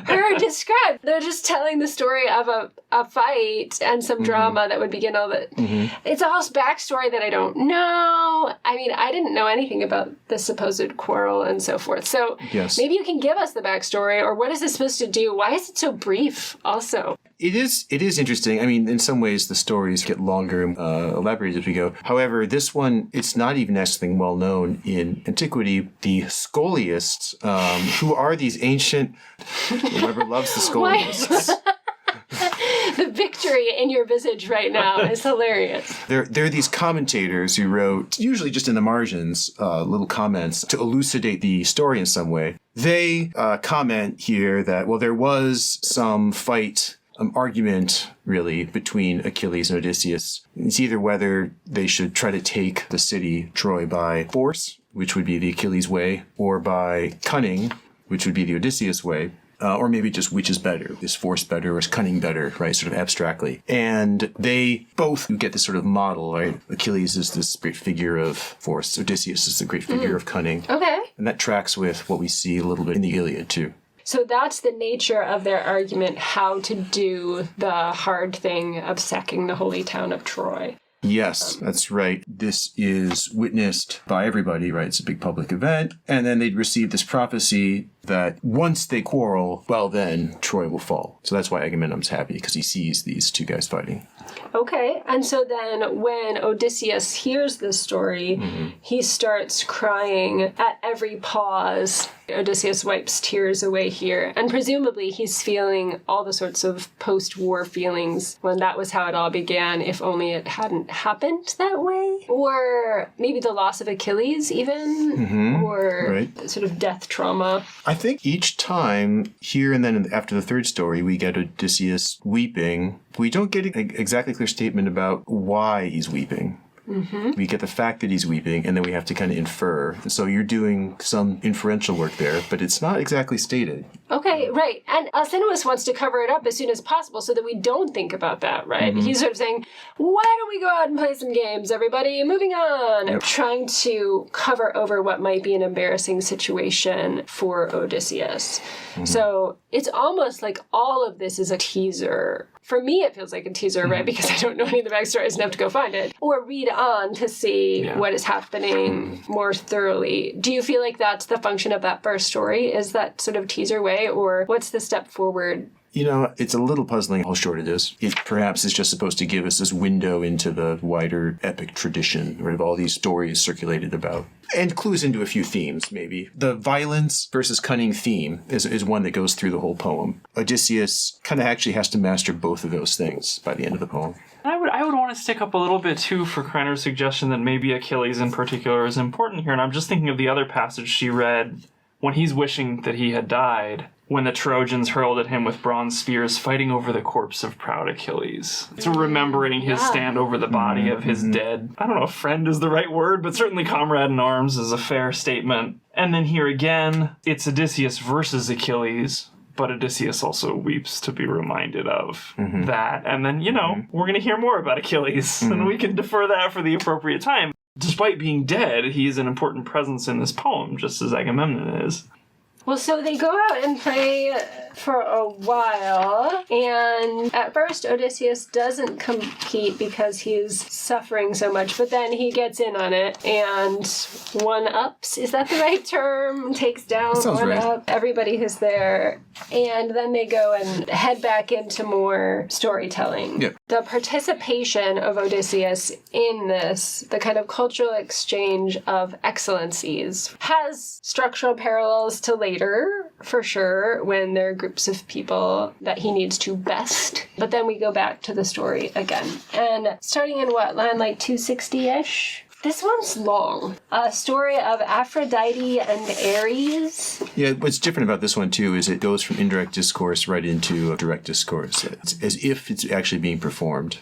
heard described. They're just telling the story of a fight and some drama that would begin all the... It's all backstory that I don't know. I mean, I didn't know anything about the supposed quarrel and so forth, so maybe you can give us the backstory, or what is this supposed to do? Why is it so brief also? It is interesting. I mean, in some ways, the stories get longer and elaborated as we go. However, this one, it's not even anything well known in antiquity. The scholiasts, who are these ancient... Whoever loves the scholiasts. The victory in your visage right now is hilarious. There are these commentators who wrote, usually just in the margins, little comments to elucidate the story in some way. They comment here that, well, there was some fight... argument, really, between Achilles and Odysseus. It's either whether they should try to take the city, Troy, by force, which would be the Achilles way, or by cunning, which would be the Odysseus way, or maybe just which is better. Is force better or is cunning better, right, sort of abstractly. And they both get this sort of model, right? Achilles is this great figure of force. Odysseus is the great figure of cunning. Okay. And that tracks with what we see a little bit in the Iliad, too. So that's the nature of their argument, how to do the hard thing of sacking the holy town of Troy. Yes, that's right. This is witnessed by everybody, right? It's a big public event. And then they'd receive this prophecy that once they quarrel, well, then Troy will fall. So that's why Agamemnon's happy, because he sees these two guys fighting. Okay, and so then when Odysseus hears this story, he starts crying at every pause. Odysseus wipes tears away here, and presumably he's feeling all the sorts of post-war feelings when that was how it all began, if only it hadn't happened that way. Or maybe the loss of Achilles even, or sort of death trauma. I think each time, here and then after the third story, we get Odysseus weeping. We don't get an exactly clear statement about why he's weeping. We get the fact that he's weeping, and then we have to kind of infer. So you're doing some inferential work there, but it's not exactly stated. Okay, right. And Alcinous wants to cover it up as soon as possible so that we don't think about that, right? He's sort of saying, why don't we go out and play some games, everybody? Moving on. Trying to cover over what might be an embarrassing situation for Odysseus. So it's almost like all of this is a teaser. For me, it feels like a teaser, right? Because I don't know any of the backstories enough to go find it. Or read on to see what is happening more thoroughly. Do you feel like that's the function of that first story? Is that sort of teaser way? Or what's the step forward? You know, it's a little puzzling how short it is. It perhaps is just supposed to give us this window into the wider epic tradition, right, of all these stories circulated about. And clues into a few themes, maybe. The violence versus cunning theme is one that goes through the whole poem. Odysseus kind of actually has to master both of those things by the end of the poem. I would want to stick up a little bit, too, for Kreiner's suggestion that maybe Achilles in particular is important here. And I'm just thinking of the other passage she read when he's wishing that he had died, when the Trojans hurled at him with bronze spears, fighting over the corpse of proud Achilles. It's remembering his stand over the body of his dead, I don't know if friend is the right word, but certainly comrade in arms is a fair statement. And then here again, it's Odysseus versus Achilles, but Odysseus also weeps to be reminded of that. And then, you know, we're going to hear more about Achilles, and we can defer that for the appropriate time. Despite being dead, he is an important presence in this poem, just as Agamemnon is. Well, so they go out and play for a while, and at first Odysseus doesn't compete because he's suffering so much, but then he gets in on it and one-ups, is that the right term? Takes down, one-up everybody who's there, and then they go and head back into more storytelling. Yep. The participation of Odysseus in this, the kind of cultural exchange of excellencies, has structural parallels to later, for sure, when there are groups of people that he needs to best. But then we go back to the story again. And starting in what, line like 260-ish? This one's long. A story of Aphrodite and Ares. Yeah, what's different about this one, too, is it goes from indirect discourse right into direct discourse. It's as if it's actually being performed.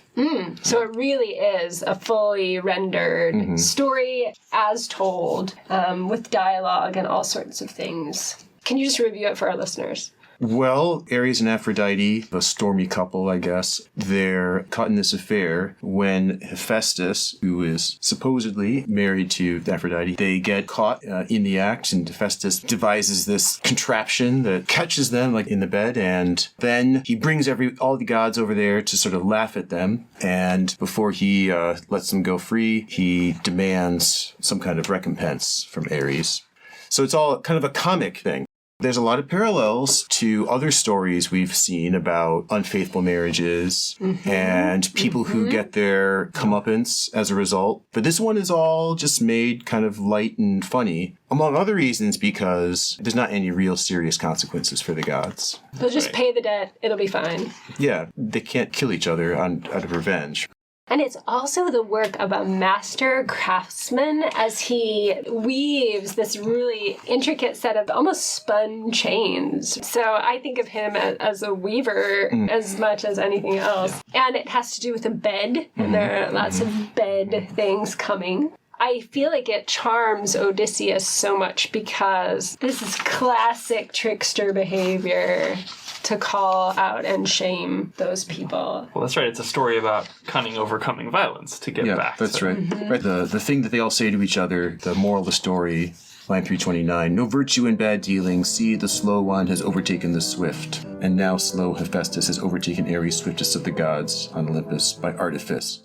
So it really is a fully rendered story as told, with dialogue and all sorts of things. Can you just review it for our listeners? Well, Ares and Aphrodite, a stormy couple, I guess, they're caught in this affair when Hephaestus, who is supposedly married to Aphrodite, they get caught in the act, and Hephaestus devises this contraption that catches them like in the bed, and then he brings all the gods over there to sort of laugh at them, and before he lets them go free, he demands some kind of recompense from Ares. So it's all kind of a comic thing. There's a lot of parallels to other stories we've seen about unfaithful marriages and people who get their comeuppance as a result. But this one is all just made kind of light and funny, among other reasons because there's not any real serious consequences for the gods. They'll just pay the debt. It'll be fine. Yeah, they can't kill each other out of revenge. And it's also the work of a master craftsman as he weaves this really intricate set of almost spun chains. So I think of him as a weaver as much as anything else. And it has to do with a bed, and there are lots of bed things coming. I feel like it charms Odysseus so much because this is classic trickster behavior to call out and shame those people. Well, that's right. It's a story about cunning overcoming violence to get back. That's to. right. Right. The thing that they all say to each other, the moral of the story, line 329, no virtue in bad dealing. See, the slow one has overtaken the swift. And now slow Hephaestus has overtaken Ares, swiftest of the gods, on Olympus by artifice.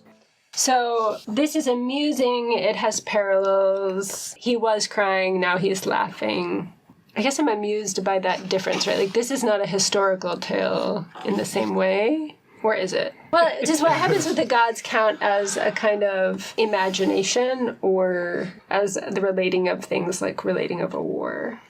So this is amusing. It has parallels. He was crying. Now he's laughing. I guess I'm amused by that difference, right? Like, this is not a historical tale in the same way. Or is it? Well, just what happens with the gods count as a kind of imagination or as the relating of things like relating of a war?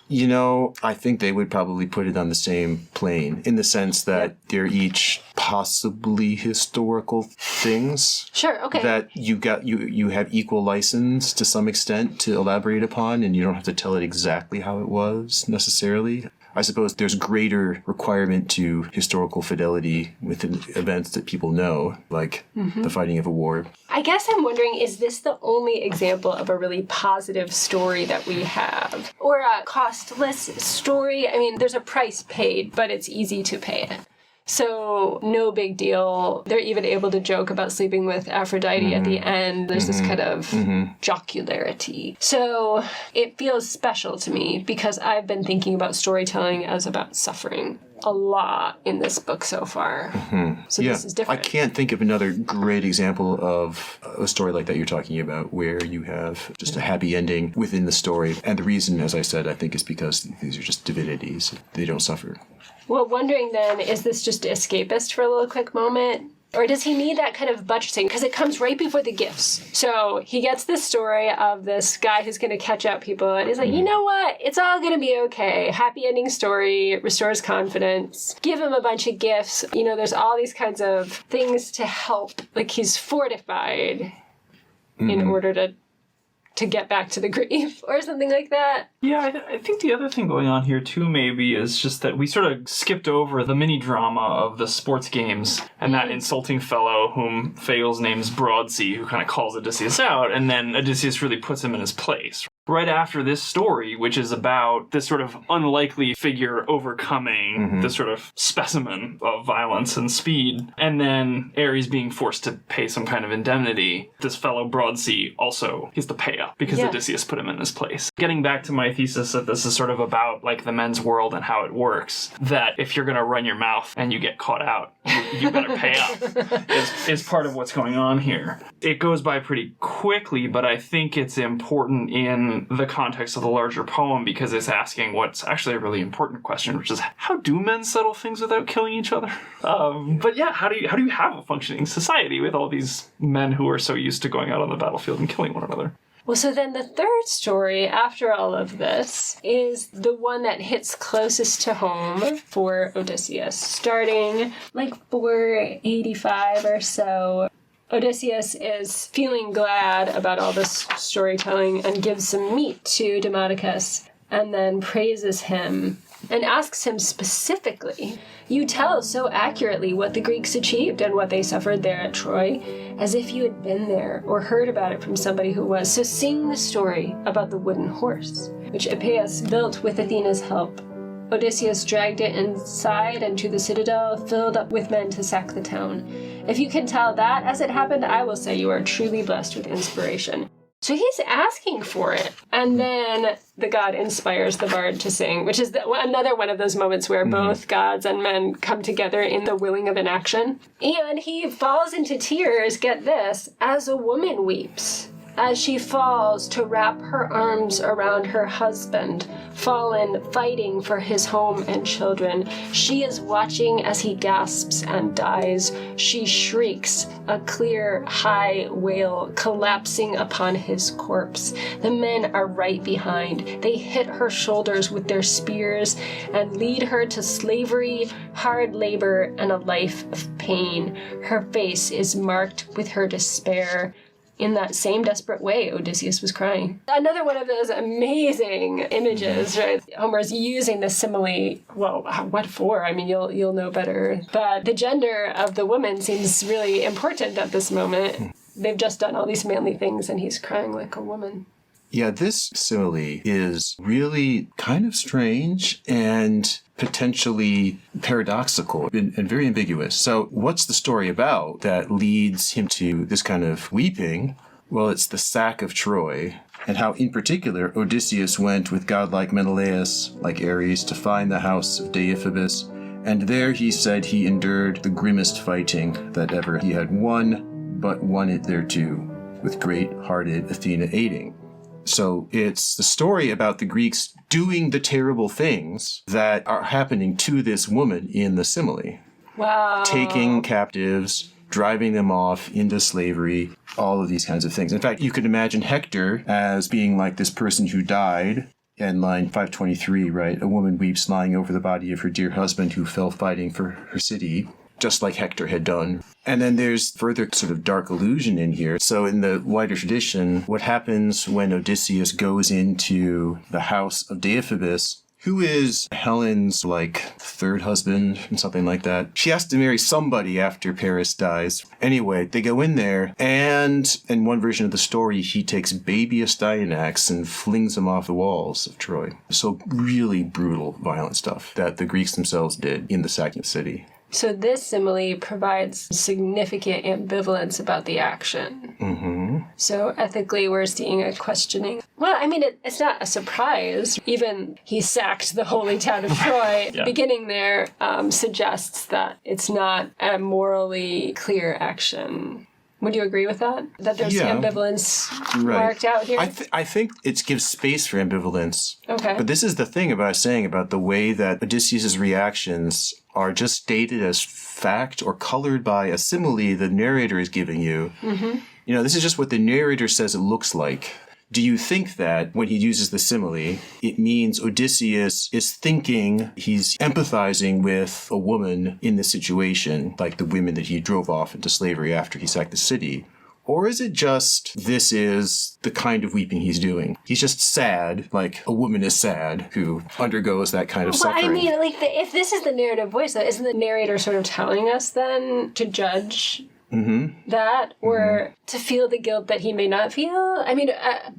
You know, I think they would probably put it on the same plane in the sense that they're each possibly historical things. Sure, okay. That you have equal license to some extent to elaborate upon, and you don't have to tell it exactly how it was necessarily. I suppose there's greater requirement to historical fidelity within events that people know, like the fighting of a war. I guess I'm wondering, is this the only example of a really positive story that we have? Or a costless story? I mean, there's a price paid, but it's easy to pay it. So, no big deal. They're even able to joke about sleeping with Aphrodite at the end. There's this kind of jocularity. So, it feels special to me because I've been thinking about storytelling as about suffering a lot in this book so far. So this is different. I can't think of another great example of a story like that you're talking about where you have just a happy ending within the story. And the reason, as I said, I think is because these are just divinities. They don't suffer. Well, wondering then, is this just escapist for a little quick moment? Or does he need that kind of buttressing? Because it comes right before the gifts. So he gets this story of this guy who's going to catch up people. And he's like, you know what? It's all going to be okay. Happy ending story, restores confidence. Give him a bunch of gifts. You know, there's all these kinds of things to help. Like, he's fortified in order to get back to the grief or something like that. Yeah, I think the other thing going on here too maybe is just that we sort of skipped over the mini drama of the sports games and that insulting fellow whom Fagles names Broadsea, who kind of calls Odysseus out, and then Odysseus really puts him in his place. Right after this story, which is about this sort of unlikely figure overcoming this sort of specimen of violence and speed, and then Ares being forced to pay some kind of indemnity, this fellow Broadsea also has to pay up because Odysseus put him in his place. Getting back to my thesis that this is sort of about like the men's world and how it works, that if you're going to run your mouth and you get caught out, you better pay up, is part of what's going on here. It goes by pretty quickly, but I think it's important in the context of the larger poem because it's asking what's actually a really important question, which is how do men settle things without killing each other? But yeah, how do you have a functioning society with all these men who are so used to going out on the battlefield and killing one another? Well, so then the third story after all of this is the one that hits closest to home for Odysseus, starting like 485 or so. Odysseus is feeling glad about all this storytelling and gives some meat to Demodocus and then praises him and asks him specifically, "You tell so accurately what the Greeks achieved and what they suffered there at Troy, as if you had been there or heard about it from somebody who was. So sing the story about the wooden horse, which Epeius built with Athena's help. Odysseus dragged it inside and to the citadel, filled up with men to sack the town. If you can tell that as it happened, I will say you are truly blessed with inspiration." So he's asking for it. And then the god inspires the bard to sing, which is another one of those moments where both gods and men come together in the willing of an action. And he falls into tears, get this, as a woman weeps, as she falls to wrap her arms around her husband, fallen, fighting for his home and children. She is watching as he gasps and dies. She shrieks, a clear, high wail collapsing upon his corpse. The men are right behind. They hit her shoulders with their spears and lead her to slavery, hard labor, and a life of pain. Her face is marked with her despair. In that same desperate way, Odysseus was crying. Another one of those amazing images, right? Homer's using the simile. Well, what for? I mean, you'll know better. But the gender of the woman seems really important at this moment. They've just done all these manly things, and he's crying like a woman. Yeah, this simile is really kind of strange and potentially paradoxical and very ambiguous. So what's the story about that leads him to this kind of weeping? Well, it's the sack of Troy, and how in particular Odysseus went with godlike Menelaus, like Ares, to find the house of Deiphobus, and there he said he endured the grimmest fighting that ever he had won, but won it thereto, with great-hearted Athena aiding. So it's the story about the Greeks doing the terrible things that are happening to this woman in the simile. Wow. Taking captives, driving them off into slavery, all of these kinds of things. In fact, you could imagine Hector as being like this person who died. In line 523, right? A woman weeps lying over the body of her dear husband who fell fighting for her city, just like Hector had done. And then there's further sort of dark allusion in here. So in the wider tradition, what happens when Odysseus goes into the house of Deiphobus, who is Helen's, third husband and something like that. She has to marry somebody after Paris dies. Anyway, they go in there, and in one version of the story, he takes baby Astyanax and flings him off the walls of Troy. So really brutal, violent stuff that the Greeks themselves did in the sacking of the city. So this simile provides significant ambivalence about the action. Mm-hmm. So ethically, we're seeing a questioning. Well, I mean, it's not a surprise. Even he sacked the holy town of Troy. Yeah. Beginning there suggests that it's not a morally clear action. Would you agree with that? That there's ambivalence marked out here? I think it gives space for ambivalence. Okay. But this is the thing about saying about the way that Odysseus' reactions are just stated as fact or colored by a simile the narrator is giving you. Mm-hmm. You know, this is just what the narrator says it looks like. Do you think that when he uses the simile, it means Odysseus is thinking, he's empathizing with a woman in this situation, like the women that he drove off into slavery after he sacked the city? Or is it just, this is the kind of weeping he's doing? He's just sad, like a woman is sad, who undergoes that kind of suffering. I mean, if this is the narrative voice, though, isn't the narrator sort of telling us then to judge that, or to feel the guilt that he may not feel? I mean,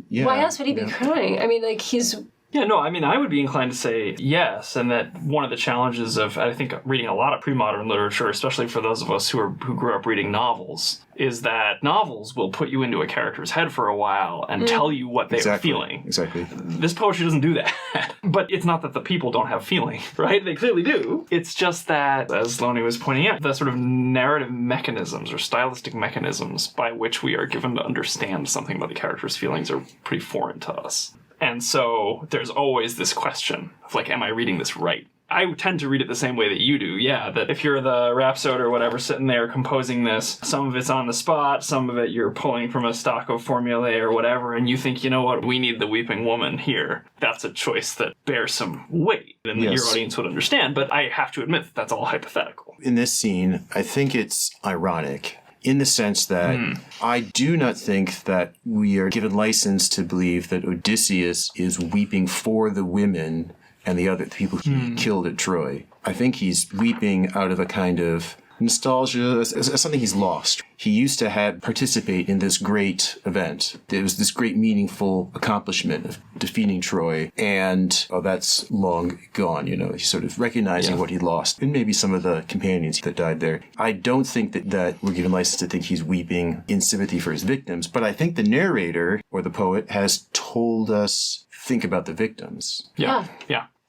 why else would he be crying? I mean, he's... Yeah, no, I mean, I would be inclined to say yes, and that one of the challenges of, I think, reading a lot of pre-modern literature, especially for those of us who grew up reading novels, is that novels will put you into a character's head for a while and tell you what they are feeling. Exactly. This poetry doesn't do that. But it's not that the people don't have feeling, right? They clearly do. It's just that, as Loni was pointing out, the sort of narrative mechanisms or stylistic mechanisms by which we are given to understand something about the character's feelings are pretty foreign to us. And so there's always this question of am I reading this right? I tend to read it the same way that you do, yeah, that if you're the rhapsode or whatever sitting there composing this, some of it's on the spot, some of it you're pulling from a stock of formulae or whatever, and you think, you know what, we need the weeping woman here. That's a choice that bears some weight and that your audience would understand, but I have to admit that that's all hypothetical. In this scene, I think it's ironic. In the sense that I do not think that we are given license to believe that Odysseus is weeping for the women and the other people he killed at Troy. I think he's weeping out of a kind of nostalgia, as something he's lost. He used to participate in this great event. There was this great meaningful accomplishment of defeating Troy, and that's long gone, He's sort of recognizing what he lost, and maybe some of the companions that died there. I don't think that we're given license to think he's weeping in sympathy for his victims, but I think the narrator, or the poet, has told us, think about the victims. Yeah.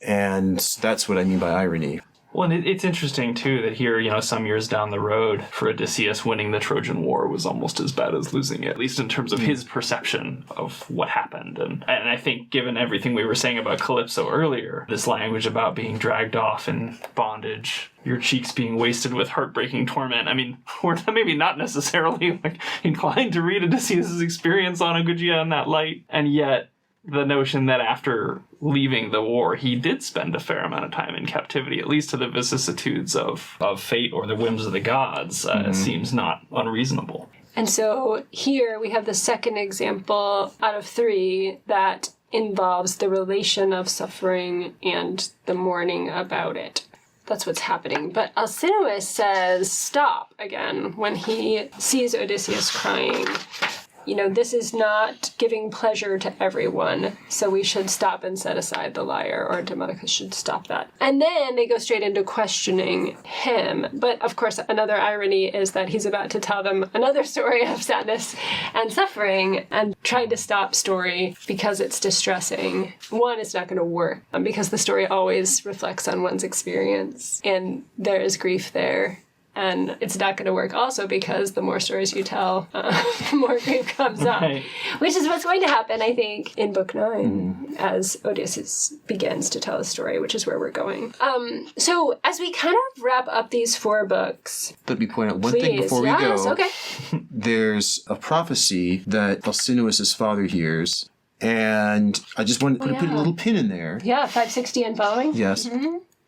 And that's what I mean by irony. Well, and it's interesting, too, that here, some years down the road, for Odysseus, winning the Trojan War was almost as bad as losing it, at least in terms of his perception of what happened. And I think, given everything we were saying about Calypso earlier, this language about being dragged off in bondage, your cheeks being wasted with heartbreaking torment, I mean, we're maybe not necessarily inclined to read Odysseus' experience on Ogygia in that light, and yet the notion that after leaving the war, he did spend a fair amount of time in captivity, at least to the vicissitudes of fate or the whims of the gods, seems not unreasonable. And so here we have the second example out of 3 that involves the relation of suffering and the mourning about it. That's what's happening. But Alcinous says stop again when he sees Odysseus crying. This is not giving pleasure to everyone, so we should stop and set aside the lyre, or Demodocus should stop that. And then they go straight into questioning him. But, of course, another irony is that he's about to tell them another story of sadness and suffering, and trying to stop story because it's distressing. One, it's not going to work, because the story always reflects on one's experience, and there is grief there. And it's not going to work also because the more stories you tell, the more grief comes up. Right. Which is what's going to happen, I think, in Book 9 as Odysseus begins to tell a story, which is where we're going. So as we kind of wrap up these 4 books... Let me point out one thing before we yes, go. okay. There's a prophecy that Alcinous' father hears, and I just wanted to put a little pin in there. Yeah, 560 and following. Yes.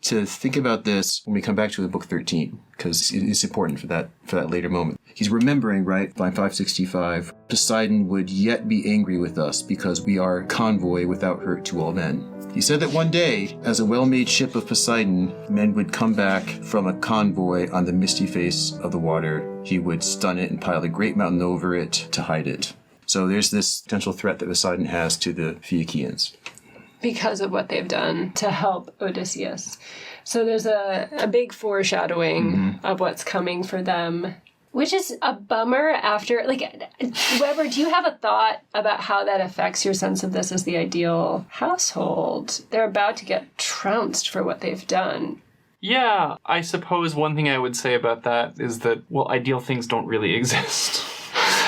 To think about this when we come back to the book 13, because it is important for that later moment. He's remembering, right, by 565, Poseidon would yet be angry with us because we are convoy without hurt to all men. He said that one day, as a well-made ship of Poseidon, men would come back from a convoy on the misty face of the water. He would stun it and pile a great mountain over it to hide it. So there's this potential threat that Poseidon has to the Phaeacians. Because of what they've done to help Odysseus. So there's a big foreshadowing of what's coming for them, which is a bummer after, like, Weber, do you have a thought about how that affects your sense of this as the ideal household? They're about to get trounced for what they've done. Yeah, I suppose one thing I would say about that is that, well, ideal things don't really exist.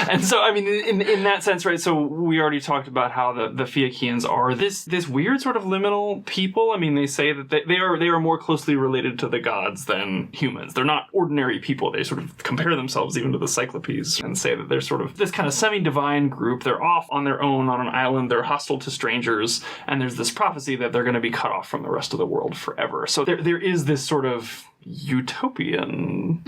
And so, I mean, in that sense, right, so we already talked about how the Phaeacians are this weird sort of liminal people. I mean, they say that they are more closely related to the gods than humans. They're not ordinary people. They sort of compare themselves even to the Cyclopes and say that they're sort of this kind of semi-divine group. They're off on their own on an island. They're hostile to strangers. And there's this prophecy that they're going to be cut off from the rest of the world forever. So there is this sort of utopian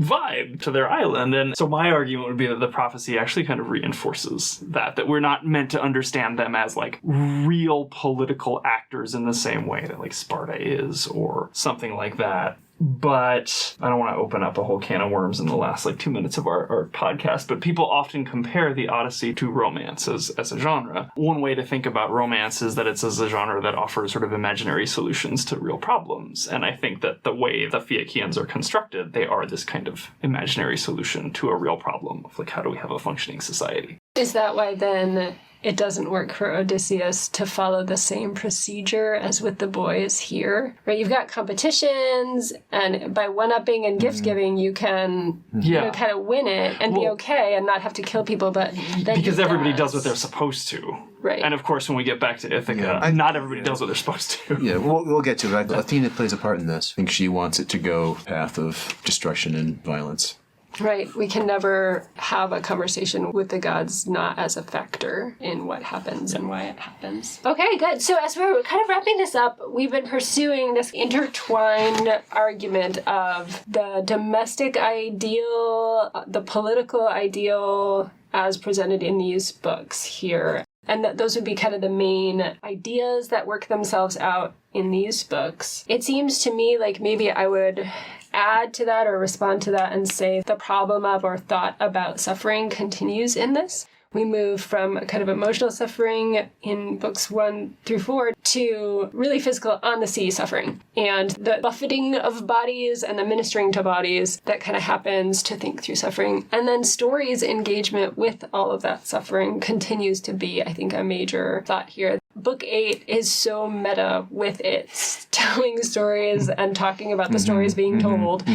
vibe to their island. And so my argument would be that the prophecy actually kind of reinforces that we're not meant to understand them as like real political actors in the same way that like Sparta is or something like that. But I don't want to open up a whole can of worms in the last like 2 minutes of our podcast, but people often compare the Odyssey to romance as a genre. One way to think about romance is that it's as a genre that offers sort of imaginary solutions to real problems. And I think that the way the Phaeacians are constructed, they are this kind of imaginary solution to a real problem of like, how do we have a functioning society? Is that why then it doesn't work for Odysseus to follow the same procedure as with the boys here? Right? You've got competitions, and by one-upping and gift-giving, you can kind of win it and be okay and not have to kill people, but then because everybody does what they're supposed to. Right. And of course, when we get back to Ithaca, not everybody does what they're supposed to. Yeah, we'll get to it. Athena plays a part in this. I think she wants it to go path of destruction and violence. Right. We can never have a conversation with the gods not as a factor in what happens and why it happens. Okay, good. So as we're kind of wrapping this up, we've been pursuing this intertwined argument of the domestic ideal, the political ideal as presented in these books here. And that those would be kind of the main ideas that work themselves out in these books. It seems to me like maybe I would add to that or respond to that and say the problem of or thought about suffering continues in this. We move from kind of emotional suffering in books 1 through 4 to really physical on the sea suffering and the buffeting of bodies and the ministering to bodies that kind of happens to think through suffering. And then stories engagement with all of that suffering continues to be, I think, a major thought here. Book 8 is so meta with its telling stories and talking about the stories being told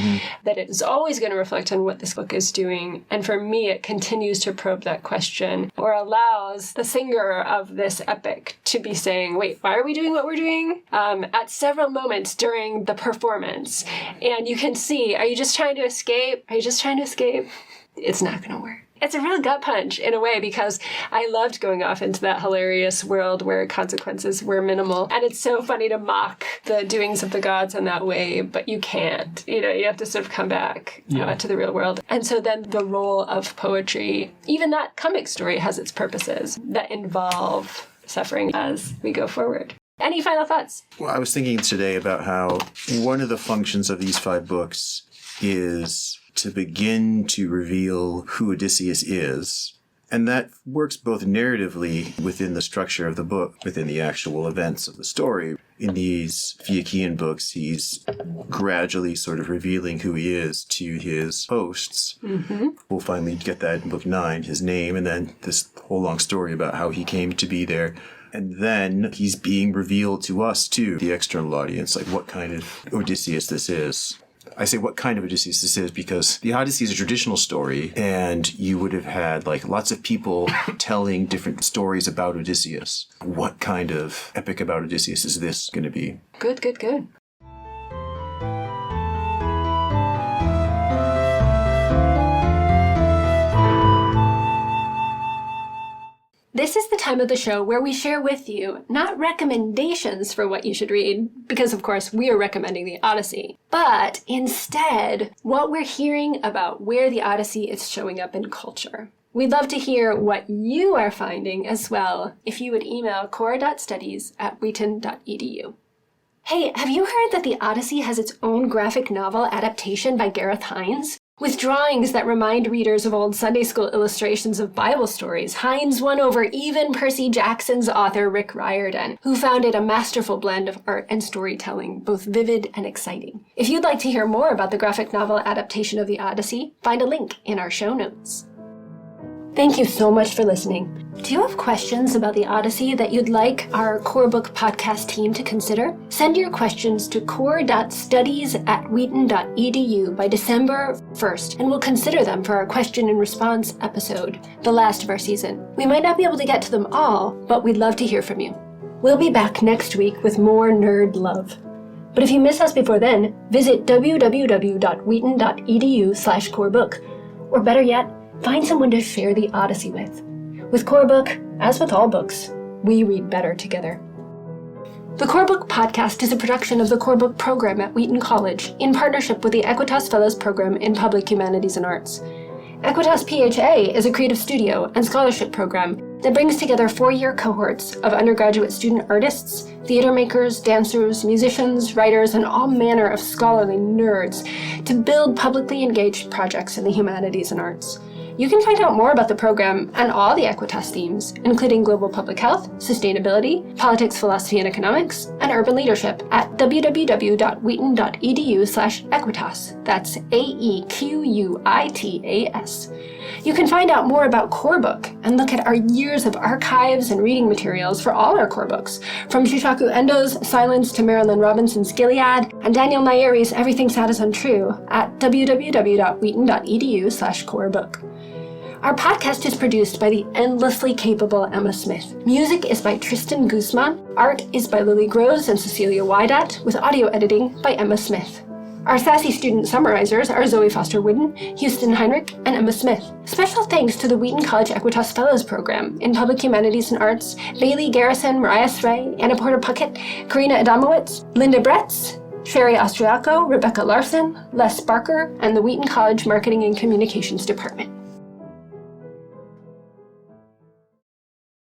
that it is always going to reflect on what this book is doing. And for me, it continues to probe that question or allows the singer of this epic to be saying, wait, why are we doing what we're doing? At several moments during the performance. And you can see, are you just trying to escape? Are you just trying to escape? It's not going to work. It's a real gut punch in a way because I loved going off into that hilarious world where consequences were minimal. And it's so funny to mock the doings of the gods in that way, but you can't. You know, you have to sort of come back to the real world. And so then the role of poetry, even that comic story has its purposes that involve suffering as we go forward. Any final thoughts? Well, I was thinking today about how one of the functions of these 5 books is to begin to reveal who Odysseus is. And that works both narratively within the structure of the book, within the actual events of the story. In these Phaeacian books, he's gradually sort of revealing who he is to his hosts. We'll finally get that in book 9, his name, and then this whole long story about how he came to be there. And then he's being revealed to us, too, the external audience, like what kind of Odysseus this is. I say what kind of Odysseus this is because the Odyssey is a traditional story, and you would have had like lots of people telling different stories about Odysseus. What kind of epic about Odysseus is this going to be? Good, good, good. This is the time of the show where we share with you not recommendations for what you should read, because of course we are recommending the Odyssey, but instead what we're hearing about where the Odyssey is showing up in culture. We'd love to hear what you are finding as well if you would email cora.studies@wheaton.edu. Hey, have you heard that the Odyssey has its own graphic novel adaptation by Gareth Hines? With drawings that remind readers of old Sunday school illustrations of Bible stories, Hines won over even Percy Jackson's author Rick Riordan, who found it a masterful blend of art and storytelling, both vivid and exciting. If you'd like to hear more about the graphic novel adaptation of the Odyssey, find a link in our show notes. Thank you so much for listening. Do you have questions about the Odyssey that you'd like our Core Book podcast team to consider? Send your questions to core.studies@wheaton.edu by December 1st, and we'll consider them for our question and response episode, the last of our season. We might not be able to get to them all, but we'd love to hear from you. We'll be back next week with more nerd love. But if you miss us before then, visit www.wheaton.edu/corebook, or better yet, find someone to share the Odyssey with. With Core Book, as with all books, we read better together. The Core Book podcast is a production of the Core Book program at Wheaton College in partnership with the Equitas Fellows Program in Public Humanities and Arts. Equitas PHA is a creative studio and scholarship program that brings together 4-year cohorts of undergraduate student artists, theater makers, dancers, musicians, writers, and all manner of scholarly nerds to build publicly engaged projects in the humanities and arts. You can find out more about the program and all the Equitas themes, including global public health, sustainability, politics, philosophy, and economics, and urban leadership at www.wheaton.edu/equitas. That's AEQUITAS. You can find out more about Core Book and look at our years of archives and reading materials for all our core books, from Shusaku Endo's Silence to Marilyn Robinson's Gilead and Daniel Nayeri's Everything Sad is Untrue at www.wheaton.edu/corebook. Our podcast is produced by the endlessly capable Emma Smith. Music is by Tristan Guzman. Art is by Lily Groves and Cecilia Wydat, with audio editing by Emma Smith. Our sassy student summarizers are Zoe Foster Wooden, Houston Heinrich, and Emma Smith. Special thanks to the Wheaton College Equitas Fellows Program in Public Humanities and Arts, Bailey Garrison, Mariah Sray, Anna Porter Puckett, Karina Adamowitz, Linda Bretz, Sherry Austriaco, Rebecca Larson, Les Barker, and the Wheaton College Marketing and Communications Department.